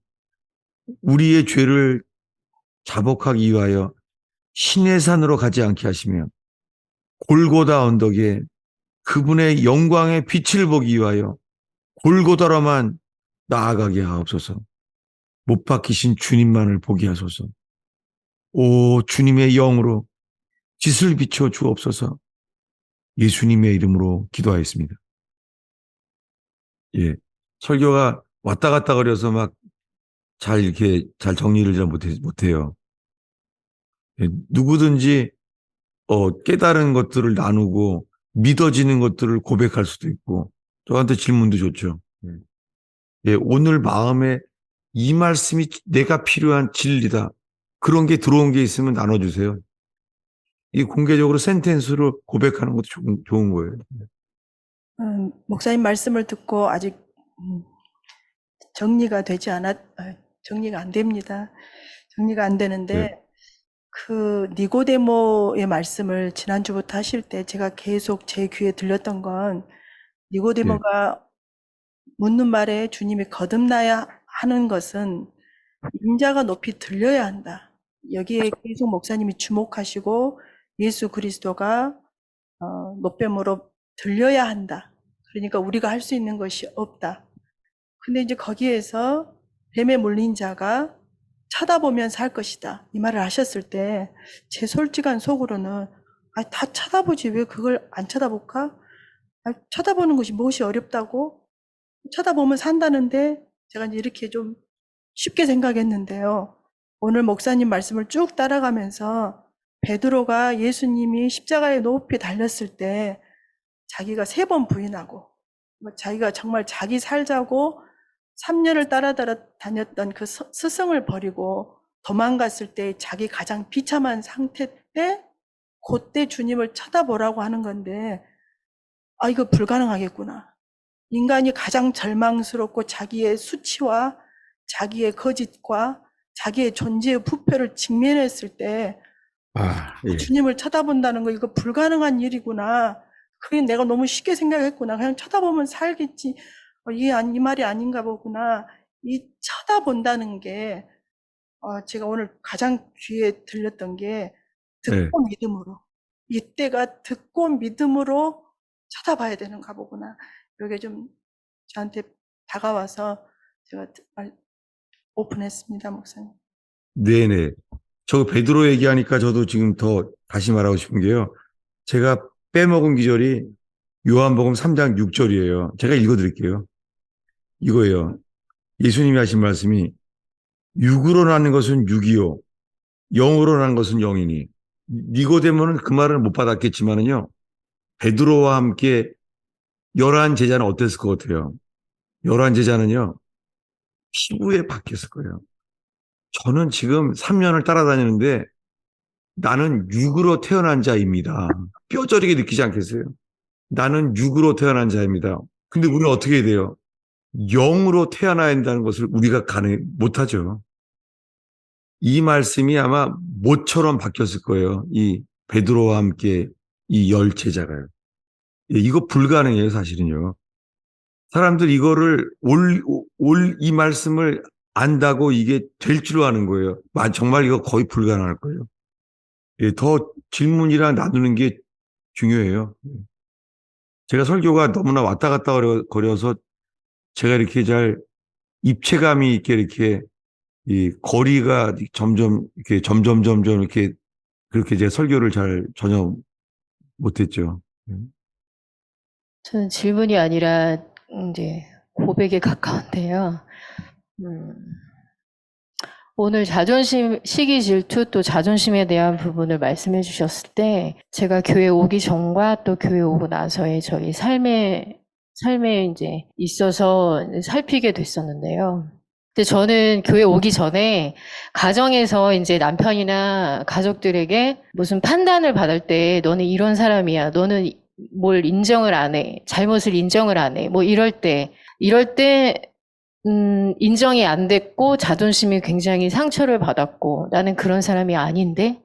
Speaker 1: 우리의 죄를 자복하기 위하여 신의 산으로 가지 않게 하시며 골고다 언덕에 그분의 영광의 빛을 보기 위하여 골고다로만 나아가게 하옵소서. 못 박히신 주님만을 보게 하소서. 오 주님의 영으로 빛을 비춰 주옵소서. 예수님의 이름으로 기도하였습니다. 예, 설교가 왔다 갔다 거려서 막 잘 이렇게 잘 정리를 잘 못해요. 누구든지 깨달은 것들을 나누고 믿어지는 것들을 고백할 수도 있고 저한테 질문도 좋죠. 오늘 마음에 이 말씀이 내가 필요한 진리다. 그런 게 들어온 게 있으면 나눠주세요. 이 공개적으로 센텐스로 고백하는 것도 좋은 거예요.
Speaker 3: 목사님 말씀을 듣고 아직 정리가 되지 정리가 안 됩니다. 정리가 안 되는데
Speaker 1: 네.
Speaker 3: 그 니고데모의 말씀을 지난주부터 하실 때 제가 계속 제 귀에 들렸던 건 니고데모가 묻는 말에 주님이 거듭나야 하는 것은 인자가 높이 들려야 한다. 여기에 계속 목사님이 주목하시고 예수 그리스도가 노뱀으로 들려야 한다. 그러니까 우리가 할 수 있는 것이 없다. 근데 이제 거기에서 뱀에 물린 자가 쳐다보면 살 것이다. 이 말을 하셨을 때 제 솔직한 속으로는 다 쳐다보지 왜 그걸 안 쳐다볼까? 쳐다보는 것이 무엇이 어렵다고? 쳐다보면 산다는데 제가 이제 이렇게 좀 쉽게 생각했는데요. 오늘 목사님 말씀을 쭉 따라가면서 베드로가 예수님이 십자가에 높이 달렸을 때 자기가 3번 부인하고 자기가 정말 자기 살자고 3년을 따라다녔던 그 스승을 버리고 도망갔을 때 자기 가장 비참한 상태 때 그때 주님을 쳐다보라고 하는 건데 이거 불가능하겠구나. 인간이 가장 절망스럽고 자기의 수치와 자기의 거짓과 자기의 존재의 부패를 직면했을 때
Speaker 1: 예.
Speaker 3: 주님을 쳐다본다는 거 이거 불가능한 일이구나. 그게 내가 너무 쉽게 생각했구나. 그냥 쳐다보면 살겠지. 이 말이 아닌가 보구나. 이 쳐다본다는 게 제가 오늘 가장 귀에 들렸던 게 듣고 믿음으로. 이때가 듣고 믿음으로 쳐다봐야 되는가 보구나. 이게 좀 저한테 다가와서 제가 오픈했습니다, 목사님.
Speaker 1: 네네. 저 베드로 얘기하니까 저도 지금 더 다시 말하고 싶은 게요. 제가 빼먹은 기절이 요한복음 3장 6절이에요. 제가 읽어드릴게요. 이거예요. 예수님이 하신 말씀이 육으로 나는 것은 육이요. 영으로 나는 것은 영이니. 니고데모는 그 말을 못 받았겠지만은요. 베드로와 함께 11제자는 어땠을 것 같아요? 11제자는요. 피부에 박혔을 거예요. 저는 지금 3년을 따라다니는데 나는 육으로 태어난 자입니다. 뼈저리게 느끼지 않겠어요? 나는 육으로 태어난 자입니다. 근데 우리는 어떻게 해야 돼요? 영으로 태어나야 한다는 것을 우리가 못하죠. 이 말씀이 아마 모처럼 바뀌었을 거예요. 이 베드로와 함께 이 10제자가요. 이거 불가능해요, 사실은요. 사람들 이거를 이 말씀을 안다고 이게 될 줄 아는 거예요. 정말 이거 거의 불가능할 거예요. 더 질문이랑 나누는 게 중요해요. 제가 설교가 너무나 왔다 갔다 거려서 제가 이렇게 잘 입체감이 있게 이렇게 이 거리가 점점 이렇게 그렇게 제 설교를 잘 전혀 못했죠.
Speaker 4: 저는 질문이 아니라 이제 고백에 가까운데요. 오늘 자존심, 시기 질투 또 자존심에 대한 부분을 말씀해 주셨을 때 제가 교회 오기 전과 또 교회 오고 나서의 저희 삶에 이제 있어서 살피게 됐었는데요. 근데 저는 교회 오기 전에 가정에서 이제 남편이나 가족들에게 무슨 판단을 받을 때 너는 이런 사람이야. 너는 뭘 인정을 안 해. 잘못을 인정을 안 해. 뭐 이럴 때 인정이 안 됐고 자존심이 굉장히 상처를 받았고 나는 그런 사람이 아닌데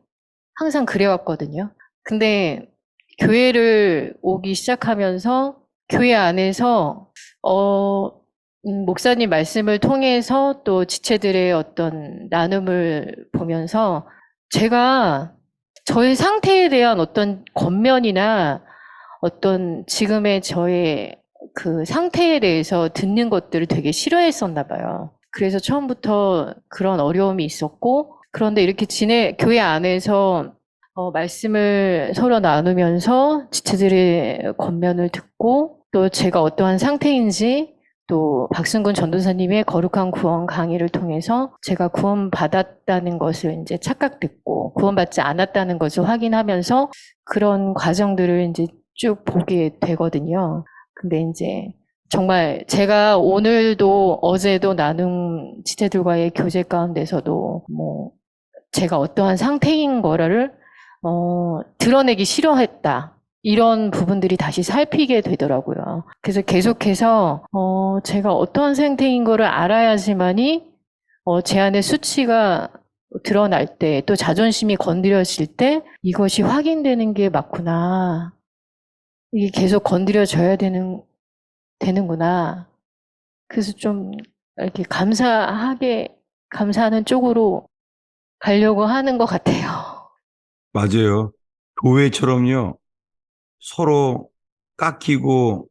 Speaker 4: 항상 그래왔거든요. 근데 교회를 오기 시작하면서 교회 안에서 목사님 말씀을 통해서 또 지체들의 어떤 나눔을 보면서 제가 저의 상태에 대한 어떤 겉면이나 어떤 지금의 저의 그 상태에 대해서 듣는 것들을 되게 싫어했었나 봐요. 그래서 처음부터 그런 어려움이 있었고, 그런데 이렇게 교회 안에서 말씀을 서로 나누면서 지체들의 겉면을 듣고 또 제가 어떠한 상태인지 또 박승근 전도사님의 거룩한 구원 강의를 통해서 제가 구원받았다는 것을 이제 착각됐고 구원받지 않았다는 것을 확인하면서 그런 과정들을 이제 쭉 보게 되거든요. 근데 이제 정말 제가 오늘도 어제도 나눔 지체들과의 교제 가운데서도 뭐 제가 어떠한 상태인 거를 드러내기 싫어했다. 이런 부분들이 다시 살피게 되더라고요. 그래서 계속해서 제가 어떠한 상태인 거를 알아야지만이 제 안에 수치가 드러날 때, 또 자존심이 건드려질 때 이것이 확인되는 게 맞구나. 이게 계속 건드려져야 되는구나. 그래서 좀 이렇게 감사하는 쪽으로 가려고 하는 것 같아요.
Speaker 1: 맞아요. 교회처럼요. 서로 깎이고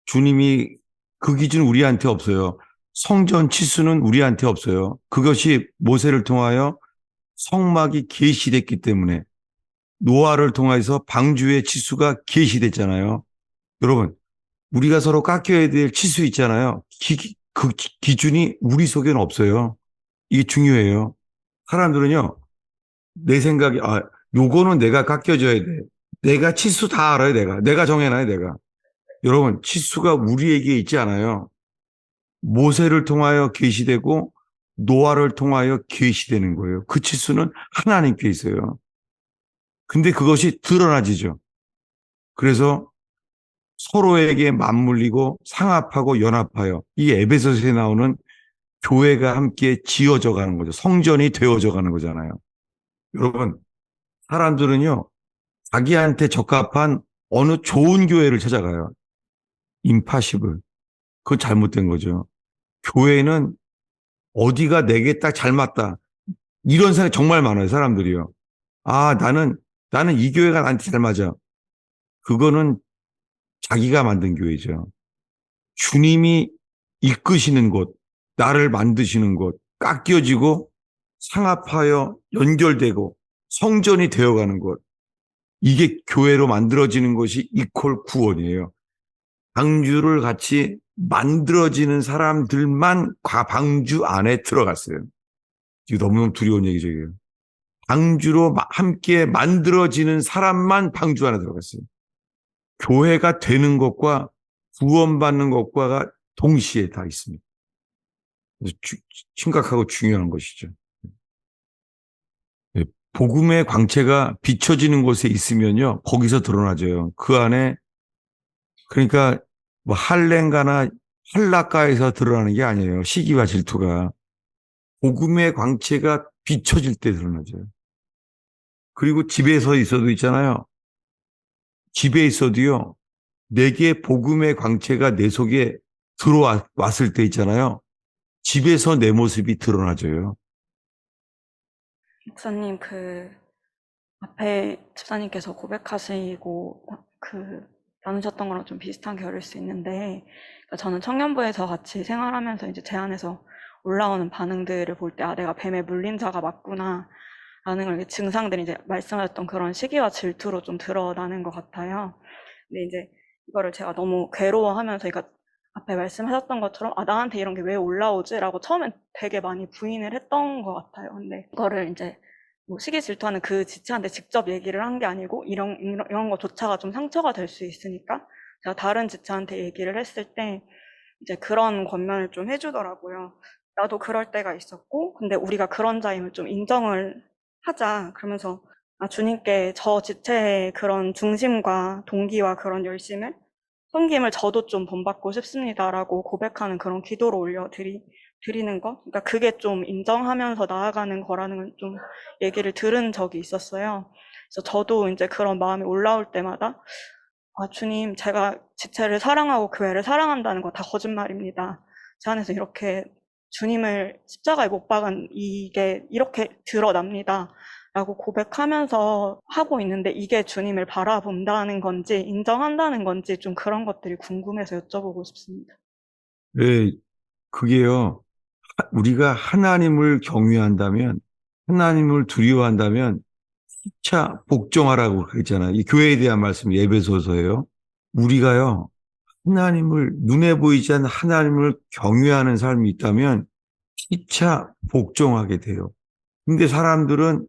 Speaker 1: 주님이 그 기준 우리한테 없어요. 성전 치수는 우리한테 없어요. 그것이 모세를 통하여 성막이 계시됐기 때문에 노아를 통해서 방주의 치수가 계시됐잖아요. 여러분, 우리가 서로 깎여야 될 치수 있잖아요. 그 기준이 우리 속에는 없어요. 이게 중요해요. 사람들은요, 내 생각에, 요거는 내가 깎여줘야 돼. 내가 치수 다 알아요, 내가. 내가 정해놔요, 내가. 여러분, 치수가 우리에게 있지 않아요. 모세를 통하여 계시되고 노아를 통하여 계시되는 거예요. 그 치수는 하나님께 있어요. 근데 그것이 드러나지죠. 그래서 서로에게 맞물리고 상합하고 연합하여 이 에베소서에 나오는 교회가 함께 지어져 가는 거죠. 성전이 되어져 가는 거잖아요. 여러분, 사람들은요, 자기한테 적합한 어느 좋은 교회를 찾아가요. 임파시블. 그건 잘못된 거죠. 교회는 어디가 내게 딱 잘 맞다. 이런 생각 정말 많아요, 사람들이요. 나는 이 교회가 나한테 잘 맞아. 그거는 자기가 만든 교회죠. 주님이 이끄시는 곳, 나를 만드시는 곳, 깎여지고 상합하여 연결되고 성전이 되어가는 곳. 이게 교회로 만들어지는 것이 이퀄 구원이에요. 방주를 같이 만들어지는 사람들만 방주 안에 들어갔어요. 이거 너무너무 두려운 얘기죠, 이게. 방주로 함께 만들어지는 사람만 방주 안에 들어갔어요. 교회가 되는 것과 구원받는 것과 동시에 다 있습니다. 심각하고 중요한 것이죠. 복음의 광채가 비춰지는 곳에 있으면요, 거기서 드러나져요. 그 안에, 그러니까 뭐 할렘가나 한락가에서 드러나는 게 아니에요. 시기와 질투가. 복음의 광채가 비춰질 때 드러나져요. 그리고 집에서 있어도 있잖아요. 집에 있어도요, 내게 복음의 광채가 내 속에 들어왔을 때 있잖아요. 집에서 내 모습이 드러나져요.
Speaker 5: 목사님, 앞에 집사님께서 고백하시고, 나누셨던 거랑 좀 비슷한 결일 수 있는데, 그러니까 저는 청년부에서 같이 생활하면서 이제 제 안에서 올라오는 반응들을 볼 때, 내가 뱀에 물린 자가 맞구나, 라는 걸 증상들이 이제 말씀하셨던 그런 시기와 질투로 좀 드러나는 것 같아요. 근데 이제 이거를 제가 너무 괴로워하면서, 그러니까 앞에 말씀하셨던 것처럼, 나한테 이런 게 왜 올라오지? 라고 처음엔 되게 많이 부인을 했던 것 같아요. 근데 이거를 이제 뭐 시기 질투하는 그 지체한테 직접 얘기를 한 게 아니고, 이런 거조차가 좀 상처가 될 수 있으니까, 제가 다른 지체한테 얘기를 했을 때, 이제 그런 권면을 좀 해주더라고요. 나도 그럴 때가 있었고, 근데 우리가 그런 자임을 좀 인정을 하자. 그러면서, 주님께 저 지체의 그런 중심과 동기와 그런 열심을, 섬김을 저도 좀 본받고 싶습니다라고 고백하는 그런 기도로 올려드리는 거. 그러니까 그게 좀 인정하면서 나아가는 거라는 걸 좀 얘기를 들은 적이 있었어요. 그래서 저도 이제 그런 마음이 올라올 때마다, 주님, 제가 지체를 사랑하고 교회를 사랑한다는 거 다 거짓말입니다. 제 안에서 이렇게 주님을 십자가에 못 박은 이게 이렇게 드러납니다. 라고 고백하면서 하고 있는데, 이게 주님을 바라본다는 건지 인정한다는 건지 좀 그런 것들이 궁금해서 여쭤보고 싶습니다.
Speaker 1: 네, 그게요. 우리가 하나님을 경외한다면, 하나님을 두려워한다면, 자, 복종하라고 그랬잖아요. 이 교회에 대한 말씀이 에베소서예요. 우리가요, 하나님을, 눈에 보이지 않는 하나님을 경외하는 삶이 있다면 피차 복종하게 돼요. 근데 사람들은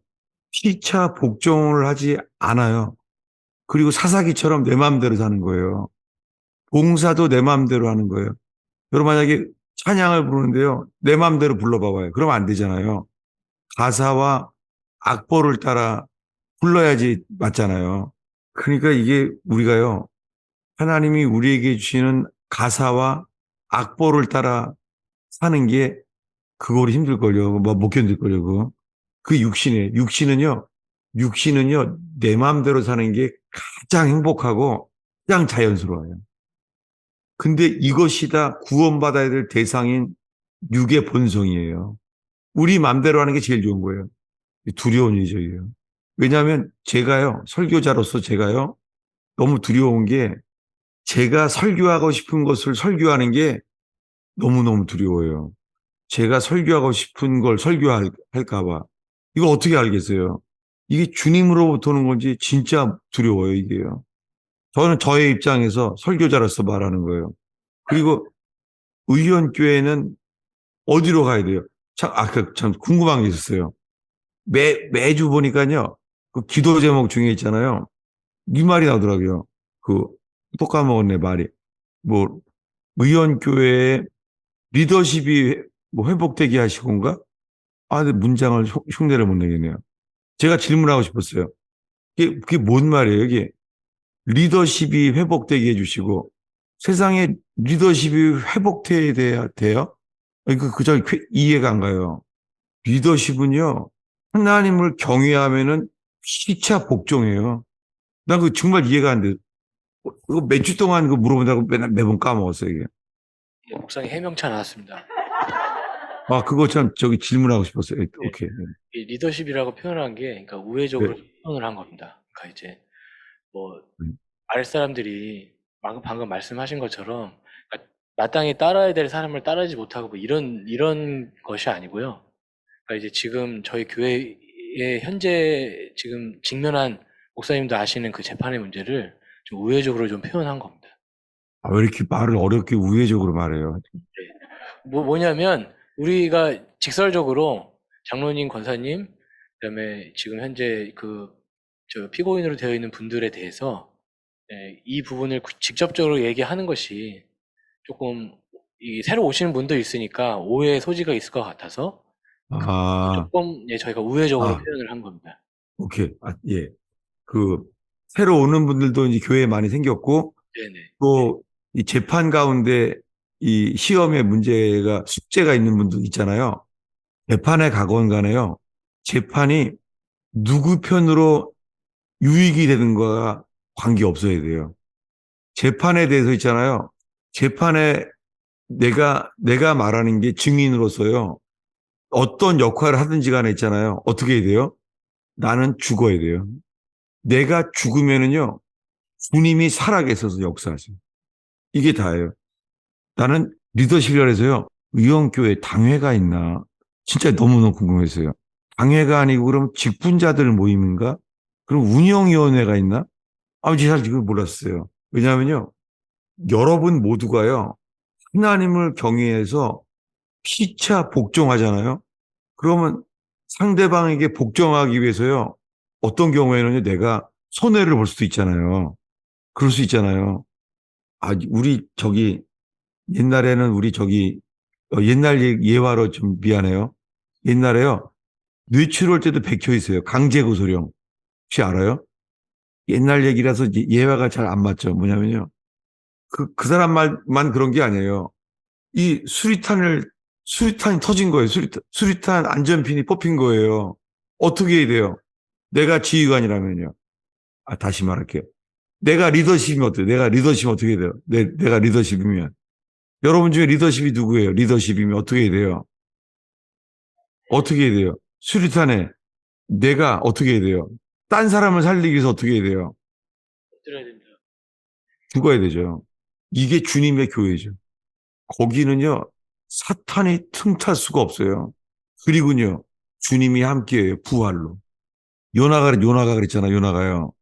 Speaker 1: 피차 복종을 하지 않아요. 그리고 사사기처럼 내 마음대로 사는 거예요. 봉사도 내 마음대로 하는 거예요. 여러분 만약에 찬양을 부르는데요. 내 마음대로 불러봐봐요. 그러면 안 되잖아요. 가사와 악보를 따라 불러야지 맞잖아요. 그러니까 이게 우리가요. 하나님이 우리에게 주시는 가사와 악보를 따라 사는 게 그거로 힘들걸요. 뭐 못 견딜걸요. 그거. 그 육신은요, 내 마음대로 사는 게 가장 행복하고 가장 자연스러워요. 근데 이것이 다 구원받아야 될 대상인 육의 본성이에요. 우리 마음대로 하는 게 제일 좋은 거예요. 두려운 일이죠. 이게요. 왜냐하면 제가요, 설교자로서 제가요, 너무 두려운 게 제가 설교하고 싶은 것을 설교하는 게 너무너무 두려워요. 제가 설교하고 싶은 걸 설교할까 봐. 이거 어떻게 알겠어요? 이게 주님으로부터 오는 건지 진짜 두려워요, 이게요. 저는 저의 입장에서 설교자로서 말하는 거예요. 그리고 의원교회는 어디로 가야 돼요? 참 궁금한 게 있었어요. 매주 보니까요, 그 기도 제목 중에 있잖아요. 이 말이 나오더라고요. 또 까먹었네, 말이. 뭐, 의원교회의 리더십이 뭐 회복되게 하시건가? 아, 근데 문장을 흉내를 못 내겠네요. 제가 질문하고 싶었어요. 그게 뭔 말이에요, 이게? 리더십이 회복되게 해주시고, 세상에 리더십이 회복돼야 돼요? 아니, 그저 이해가 안 가요. 리더십은요, 하나님을 경외하면은 피차 복종해요. 난 그 정말 이해가 안 돼. 그거 몇 주 동안 그 물어본다고 매번 까먹었어요, 이게.
Speaker 2: 예, 목사님 해명차 나왔습니다.
Speaker 1: 아, 그거 참 저기 질문하고 싶었어요.
Speaker 2: 네.
Speaker 1: 오케이.
Speaker 2: 이 리더십이라고 표현한 게, 그러니까 우회적으로
Speaker 1: 네.
Speaker 2: 표현을 한 겁니다. 그러니까 이제 뭐
Speaker 1: 음.
Speaker 2: 아랫사람들이 방금 말씀하신 것처럼, 그러니까 마땅히 따라야 될 사람을 따르지 못하고 뭐 이런 것이 아니고요. 그러니까 이제 지금 저희 교회에 현재 지금 직면한 목사님도 아시는 그 재판의 문제를 좀 우회적으로 좀 표현한 겁니다.
Speaker 1: 아, 왜 이렇게 말을 어렵게 우회적으로 말해요?
Speaker 2: 뭐냐면 우리가 직설적으로 장로님, 권사님, 그다음에 지금 현재 저 피고인으로 되어 있는 분들에 대해서 이 부분을 직접적으로 얘기하는 것이 조금 새로 오시는 분도 있으니까 오해의 소지가 있을 것 같아서
Speaker 1: 아,
Speaker 2: 조금 저희가 우회적으로
Speaker 1: 아,
Speaker 2: 표현을 한 겁니다.
Speaker 1: 오케이. 아, 예. 그, 새로 오는 분들도 이제 교회에 많이 생겼고,
Speaker 2: 네네.
Speaker 1: 또, 이 재판 가운데 이 시험의 문제가, 숙제가 있는 분도 있잖아요. 재판에 가건 간에요. 재판이 누구 편으로 유익이 되는 거와 관계 없어야 돼요. 재판에 대해서 있잖아요. 재판에 내가 말하는 게 증인으로서요. 어떤 역할을 하든지 간에 있잖아요. 어떻게 해야 돼요? 나는 죽어야 돼요. 내가 죽으면은요, 주님이 살아계셔서 역사하세요. 이게 다예요. 나는 리더십이라 해서요, 의원교회 당회가 있나? 진짜 너무너무 궁금했어요. 당회가 아니고 그럼 직분자들 모임인가? 그럼 운영위원회가 있나? 아, 제가 지금 몰랐어요. 왜냐하면요, 여러분 모두가요, 하나님을 경외해서 피차 복종하잖아요. 그러면 상대방에게 복종하기 위해서요, 어떤 경우에는요, 내가 손해를 볼 수도 있잖아요. 그럴 수 있잖아요. 아, 옛날에는 옛날 예화로 좀 미안해요. 옛날에요, 뇌출할 때도 백혀 있어요. 강제구소령. 혹시 알아요? 옛날 얘기라서 예화가 잘 안 맞죠. 뭐냐면요. 그 사람 말만 그런 게 아니에요. 수리탄이 터진 거예요. 수리탄 안전핀이 뽑힌 거예요. 어떻게 해야 돼요? 내가 지휘관이라면요. 아, 다시 말할게요. 내가 리더십이면 어때요? 내가 리더십이면 어떻게 해야 돼요? 내가 리더십이면. 여러분 중에 리더십이 누구예요? 리더십이면 어떻게 해야 돼요? 어떻게 해야 돼요? 수리탄에 내가 어떻게 해야 돼요? 딴 사람을 살리기 위해서 어떻게 해야 돼요?
Speaker 2: 들어야 됩니다.
Speaker 1: 죽어야 되죠. 이게 주님의 교회죠. 거기는요, 사탄이 틈탈 수가 없어요. 그리고요, 주님이 함께해요, 부활로. 요나가 그랬잖아, 요나가요.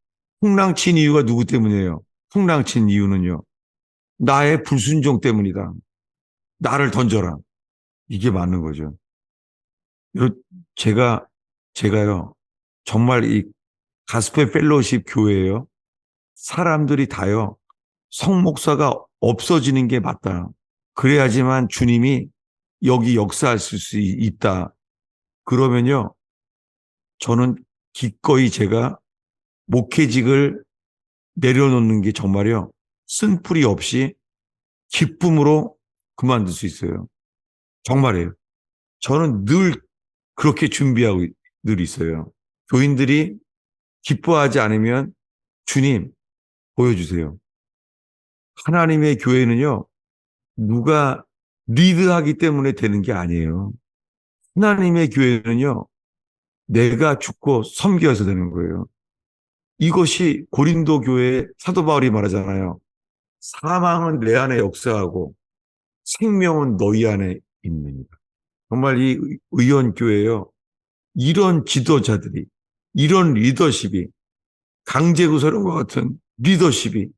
Speaker 1: 풍랑친 이유가 누구 때문이에요? 풍랑친 이유는요, 나의 불순종 때문이다. 나를 던져라. 이게 맞는 거죠. 제가요, 정말 이 가스펠 펠로우십 교회예요. 사람들이 다요, 성목사가 없어지는 게 맞다. 그래야지만 주님이 여기 역사하실 수 있다. 그러면요, 저는 기꺼이 제가 목회직을 내려놓는 게 정말요, 쓴뿌리 없이 기쁨으로 그만둘 수 있어요. 정말이에요. 저는 늘 그렇게 준비하고 늘 있어요. 교인들이 기뻐하지 않으면 주님 보여주세요. 하나님의 교회는요, 누가 리드하기 때문에 되는 게 아니에요. 하나님의 교회는요, 내가 죽고 섬겨서 되는 거예요. 이것이 고린도 교회의 사도 바울이 말하잖아요. 사망은 내 안에 역사하고 생명은 너희 안에 있느니라. 정말 이 의원교회요, 이런 지도자들이, 이런 리더십이, 강제구설과 같은 리더십이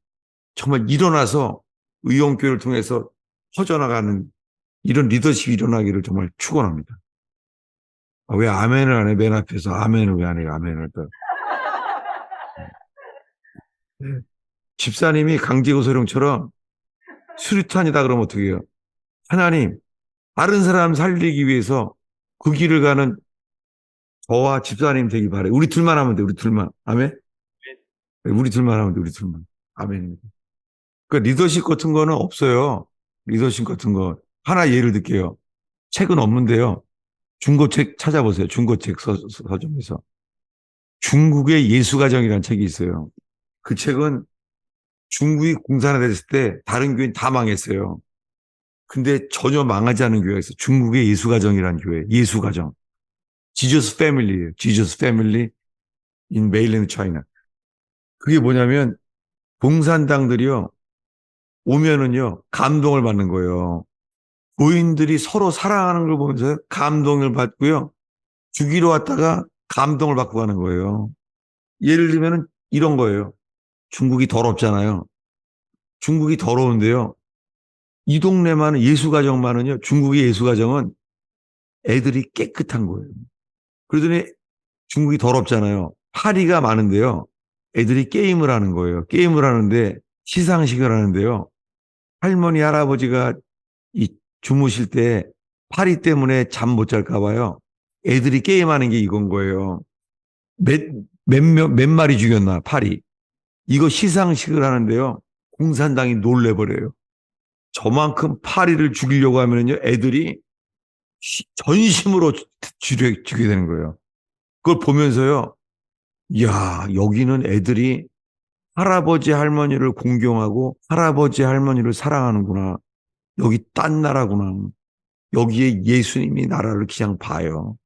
Speaker 1: 정말 일어나서 의원교회를 통해서 퍼져나가는 이런 리더십이 일어나기를 정말 축원합니다. 왜 아멘을 안 해? 맨 앞에서 아멘을 왜 안 해요? 아멘을 또. 집사님이 강제구설형처럼 수류탄이다 그러면 어떻게 해요? 하나님, 다른 사람 살리기 위해서 그 길을 가는 저와 집사님 되기 바래. 우리 둘만 하면 돼, 우리 둘만. 아멘? 우리 둘만 하면 돼, 우리 둘만. 아멘입니다. 그러니까 리더십 같은 거는 없어요. 리더십 같은 거. 하나 예를 들게요. 책은 없는데요. 중고책 찾아보세요. 중고책 서점에서. 중국의 예수가정이라는 책이 있어요. 그 책은 중국이 공산화됐을 때 다른 교회는 다 망했어요. 근데 전혀 망하지 않은 교회가 있어요. 중국의 예수가정이라는 교회. 예수가정. 지저스 패밀리예요. 지저스 패밀리 in mainland China. 그게 뭐냐면 공산당들이요, 오면은요 감동을 받는 거예요. 교인들이 서로 사랑하는 걸 보면서 감동을 받고요, 죽이러 왔다가 감동을 받고 가는 거예요. 예를 들면은 이런 거예요. 중국이 더럽잖아요. 중국이 더러운데요, 이 동네만은 예수가정만은요, 중국의 예수가정은 애들이 깨끗한 거예요. 그러더니 중국이 더럽잖아요. 파리가 많은데요, 애들이 게임을 하는 거예요. 게임을 하는데 시상식을 하는데요, 할머니 할아버지가 이 주무실 때 파리 때문에 잠 못 잘까 봐요. 애들이 게임하는 게 이건 거예요. 몇 마리 죽였나 파리. 이거 시상식을 하는데요, 공산당이 놀래버려요. 저만큼 파리를 죽이려고 하면요, 애들이 전심으로 죽이게 되는 거예요. 그걸 보면서요, 이야, 여기는 애들이 할아버지 할머니를 공경하고 할아버지 할머니를 사랑하는구나. 여기 딴 나라구나. 여기에 예수님이 나라를 그냥 봐요.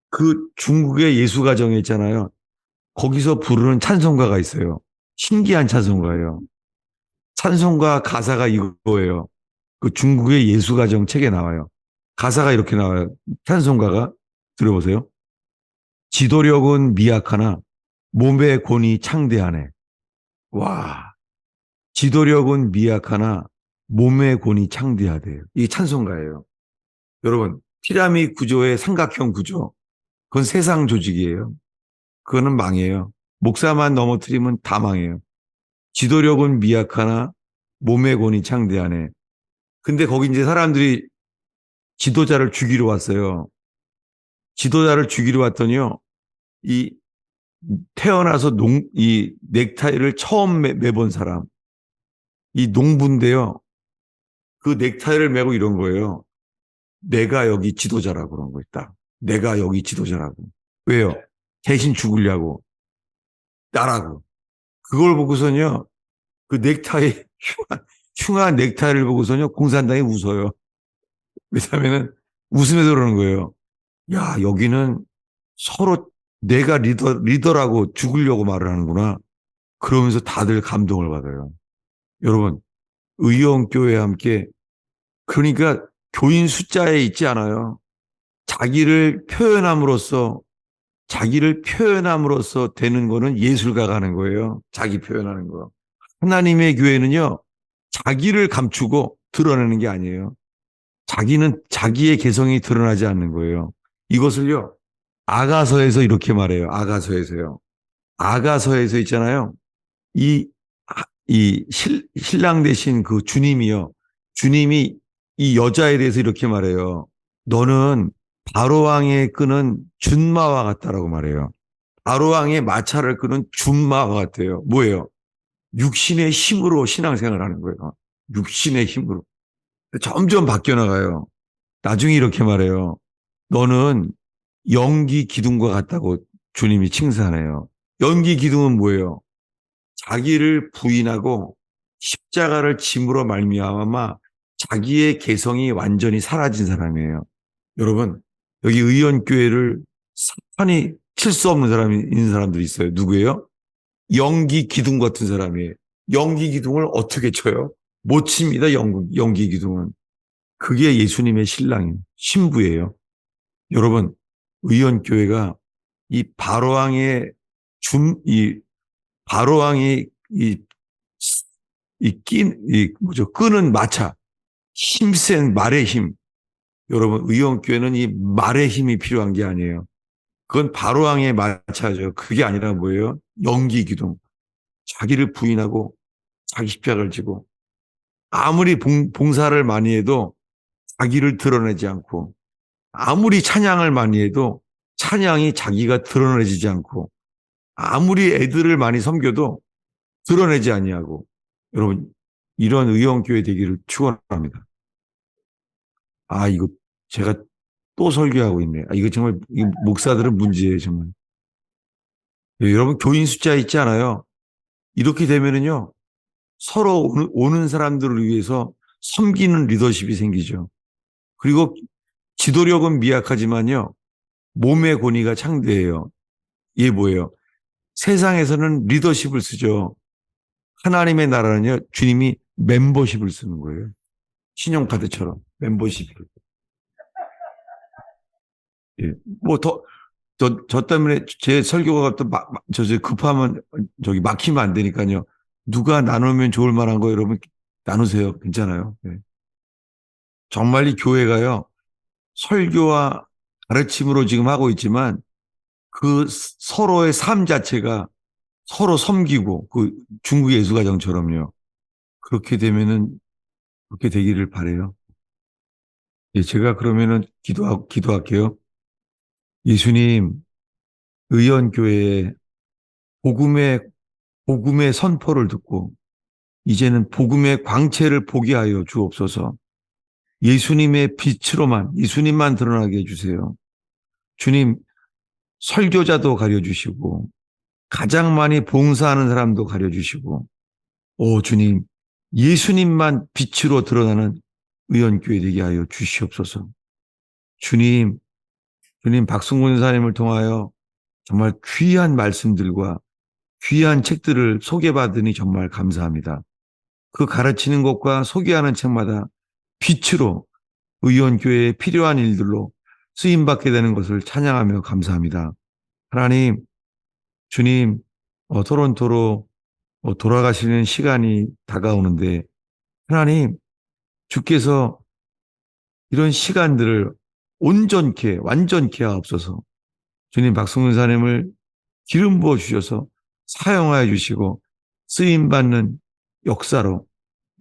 Speaker 1: 그 중국의 예수가정에 있잖아요. 거기서 부르는 찬송가가 있어요. 신기한 찬송가예요. 찬송가 가사가 이거예요. 그 중국의 예수가정 책에 나와요. 가사가 이렇게 나와요. 찬송가가. 들어보세요. 지도력은 미약하나 몸의 권위 창대하네. 와, 지도력은 미약하나 몸의 권위 창대하대요. 이게 찬송가예요. 여러분, 피라미드 구조의 삼각형 구조, 그건 세상 조직이에요. 그거는 망해요. 목사만 넘어뜨리면 다 망해요. 지도력은 미약하나 몸의 권위 창대하네. 근데 거기 이제 사람들이 지도자를 죽이러 왔어요. 지도자를 죽이러 왔더니요, 이 태어나서 이 넥타이를 처음 매본 사람, 이 농부인데요, 그 넥타이를 메고 이런 거예요. 내가 여기 지도자라고 그런 거 있다. 내가 여기 지도자라고. 왜요? 대신 죽으려고. 나라고. 그걸 보고서는요, 그 넥타이, 흉한 넥타이를 보고서는요, 공산당이 웃어요. 왜냐면은 웃으면서 그러는 거예요. 야, 여기는 서로 내가 리더라고 죽으려고 말을 하는구나. 그러면서 다들 감동을 받아요. 여러분, 의원교회와 함께, 그러니까 교인 숫자에 있지 않아요. 자기를 표현함으로써 되는 거는 예술가가 하는 거예요. 자기 표현하는 거. 하나님의 교회는요, 자기를 감추고 드러내는 게 아니에요. 자기는 자기의 개성이 드러나지 않는 거예요. 이것을요, 아가서에서 이렇게 말해요. 아가서에서요. 아가서에서 있잖아요. 이, 신랑 되신 그 주님이요. 주님이 이 여자에 대해서 이렇게 말해요. 너는 바로왕의 끄는 준마와 같다라고 말해요. 바로왕의 마차를 끄는 준마와 같아요. 뭐예요? 육신의 힘으로 신앙생활을 하는 거예요. 육신의 힘으로. 점점 바뀌어 나가요. 나중에 이렇게 말해요. 너는 연기 기둥과 같다고 주님이 칭찬해요. 연기 기둥은 뭐예요? 자기를 부인하고 십자가를 짐으로 말미암아 자기의 개성이 완전히 사라진 사람이에요. 여러분, 여기 의원교회를 사탄이 칠 수 없는 사람이 있는 사람들이 있어요. 누구예요? 연기 기둥 같은 사람이에요. 연기 기둥을 어떻게 쳐요? 못 칩니다. 연기 기둥은. 그게 예수님의 신랑이에요. 신부예요. 여러분, 의원교회가 이 바로왕의 바로왕이 끄는 마차, 힘센 말의 힘. 여러분, 의원교회는 이 말의 힘이 필요한 게 아니에요. 그건 바로왕의 마차죠. 그게 아니라 뭐예요? 연기 기둥. 자기를 부인하고 자기 십자가를 지고 아무리 봉사를 많이 해도 자기를 드러내지 않고 아무리 찬양을 많이 해도 찬양이 자기가 드러내지지 않고 아무리 애들을 많이 섬겨도 드러내지 아니하고 여러분 이런 의원교회 되기를 축원합니다. 아 이거 제가 또 설교하고 있네. 아, 이거 정말 목사들은 문제예요 정말. 여러분 교인 숫자 있지 않아요? 이렇게 되면은요 서로 오는 사람들을 위해서 섬기는 리더십이 생기죠. 그리고 지도력은 미약하지만요 몸의 권위가 창대해요. 이게 뭐예요? 세상에서는 리더십을 쓰죠. 하나님의 나라는요 주님이 멤버십을 쓰는 거예요. 신용카드처럼 멤버십을. 예. 저 때문에 제 설교가 또 급하면 막히면 안 되니까요. 누가 나누면 좋을 만한 거 여러분 나누세요. 괜찮아요. 네. 정말 이 교회가요. 설교와 가르침으로 지금 하고 있지만 그 서로의 삶 자체가 서로 섬기고 그 중국 예수가정처럼요. 그렇게 되면은 그렇게 되기를 바라요. 예, 제가 그러면은 기도할게요. 예수님, 의원교회에 복음의 선포를 듣고 이제는 복음의 광채를 보게 하여 주옵소서. 예수님의 빛으로만 예수님만 드러나게 해주세요. 주님 설교자도 가려주시고 가장 많이 봉사하는 사람도 가려주시고 오 주님 예수님만 빛으로 드러나는 의원교회 되게 하여 주시옵소서. 주님 박승곤 사님을 통하여 정말 귀한 말씀들과 귀한 책들을 소개받으니 정말 감사합니다. 그 가르치는 것과 소개하는 책마다 빛으로 의원교회에 필요한 일들로 쓰임받게 되는 것을 찬양하며 감사합니다. 하나님, 주님, 토론토로 돌아가시는 시간이 다가오는데 하나님, 주께서 이런 시간들을 완전케 하옵소서. 주님 박승훈 사님을 기름 부어 주셔서 사용하여 주시고 쓰임받는 역사로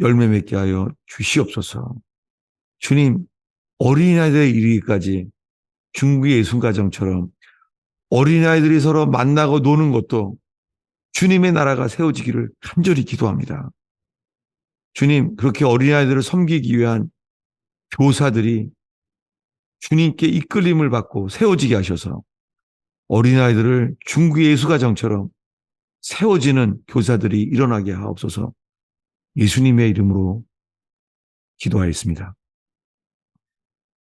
Speaker 1: 열매 맺게 하여 주시옵소서. 주님, 어린아이들에 이르기까지 중국의 예술가정처럼 어린아이들이 서로 만나고 노는 것도 주님의 나라가 세워지기를 간절히 기도합니다. 주님, 그렇게 어린아이들을 섬기기 위한 교사들이 주님께 이끌림을 받고 세워지게 하셔서 어린아이들을 중국의 예수가정처럼 세워지는 교사들이 일어나게 하옵소서. 예수님의 이름으로 기도하였습니다.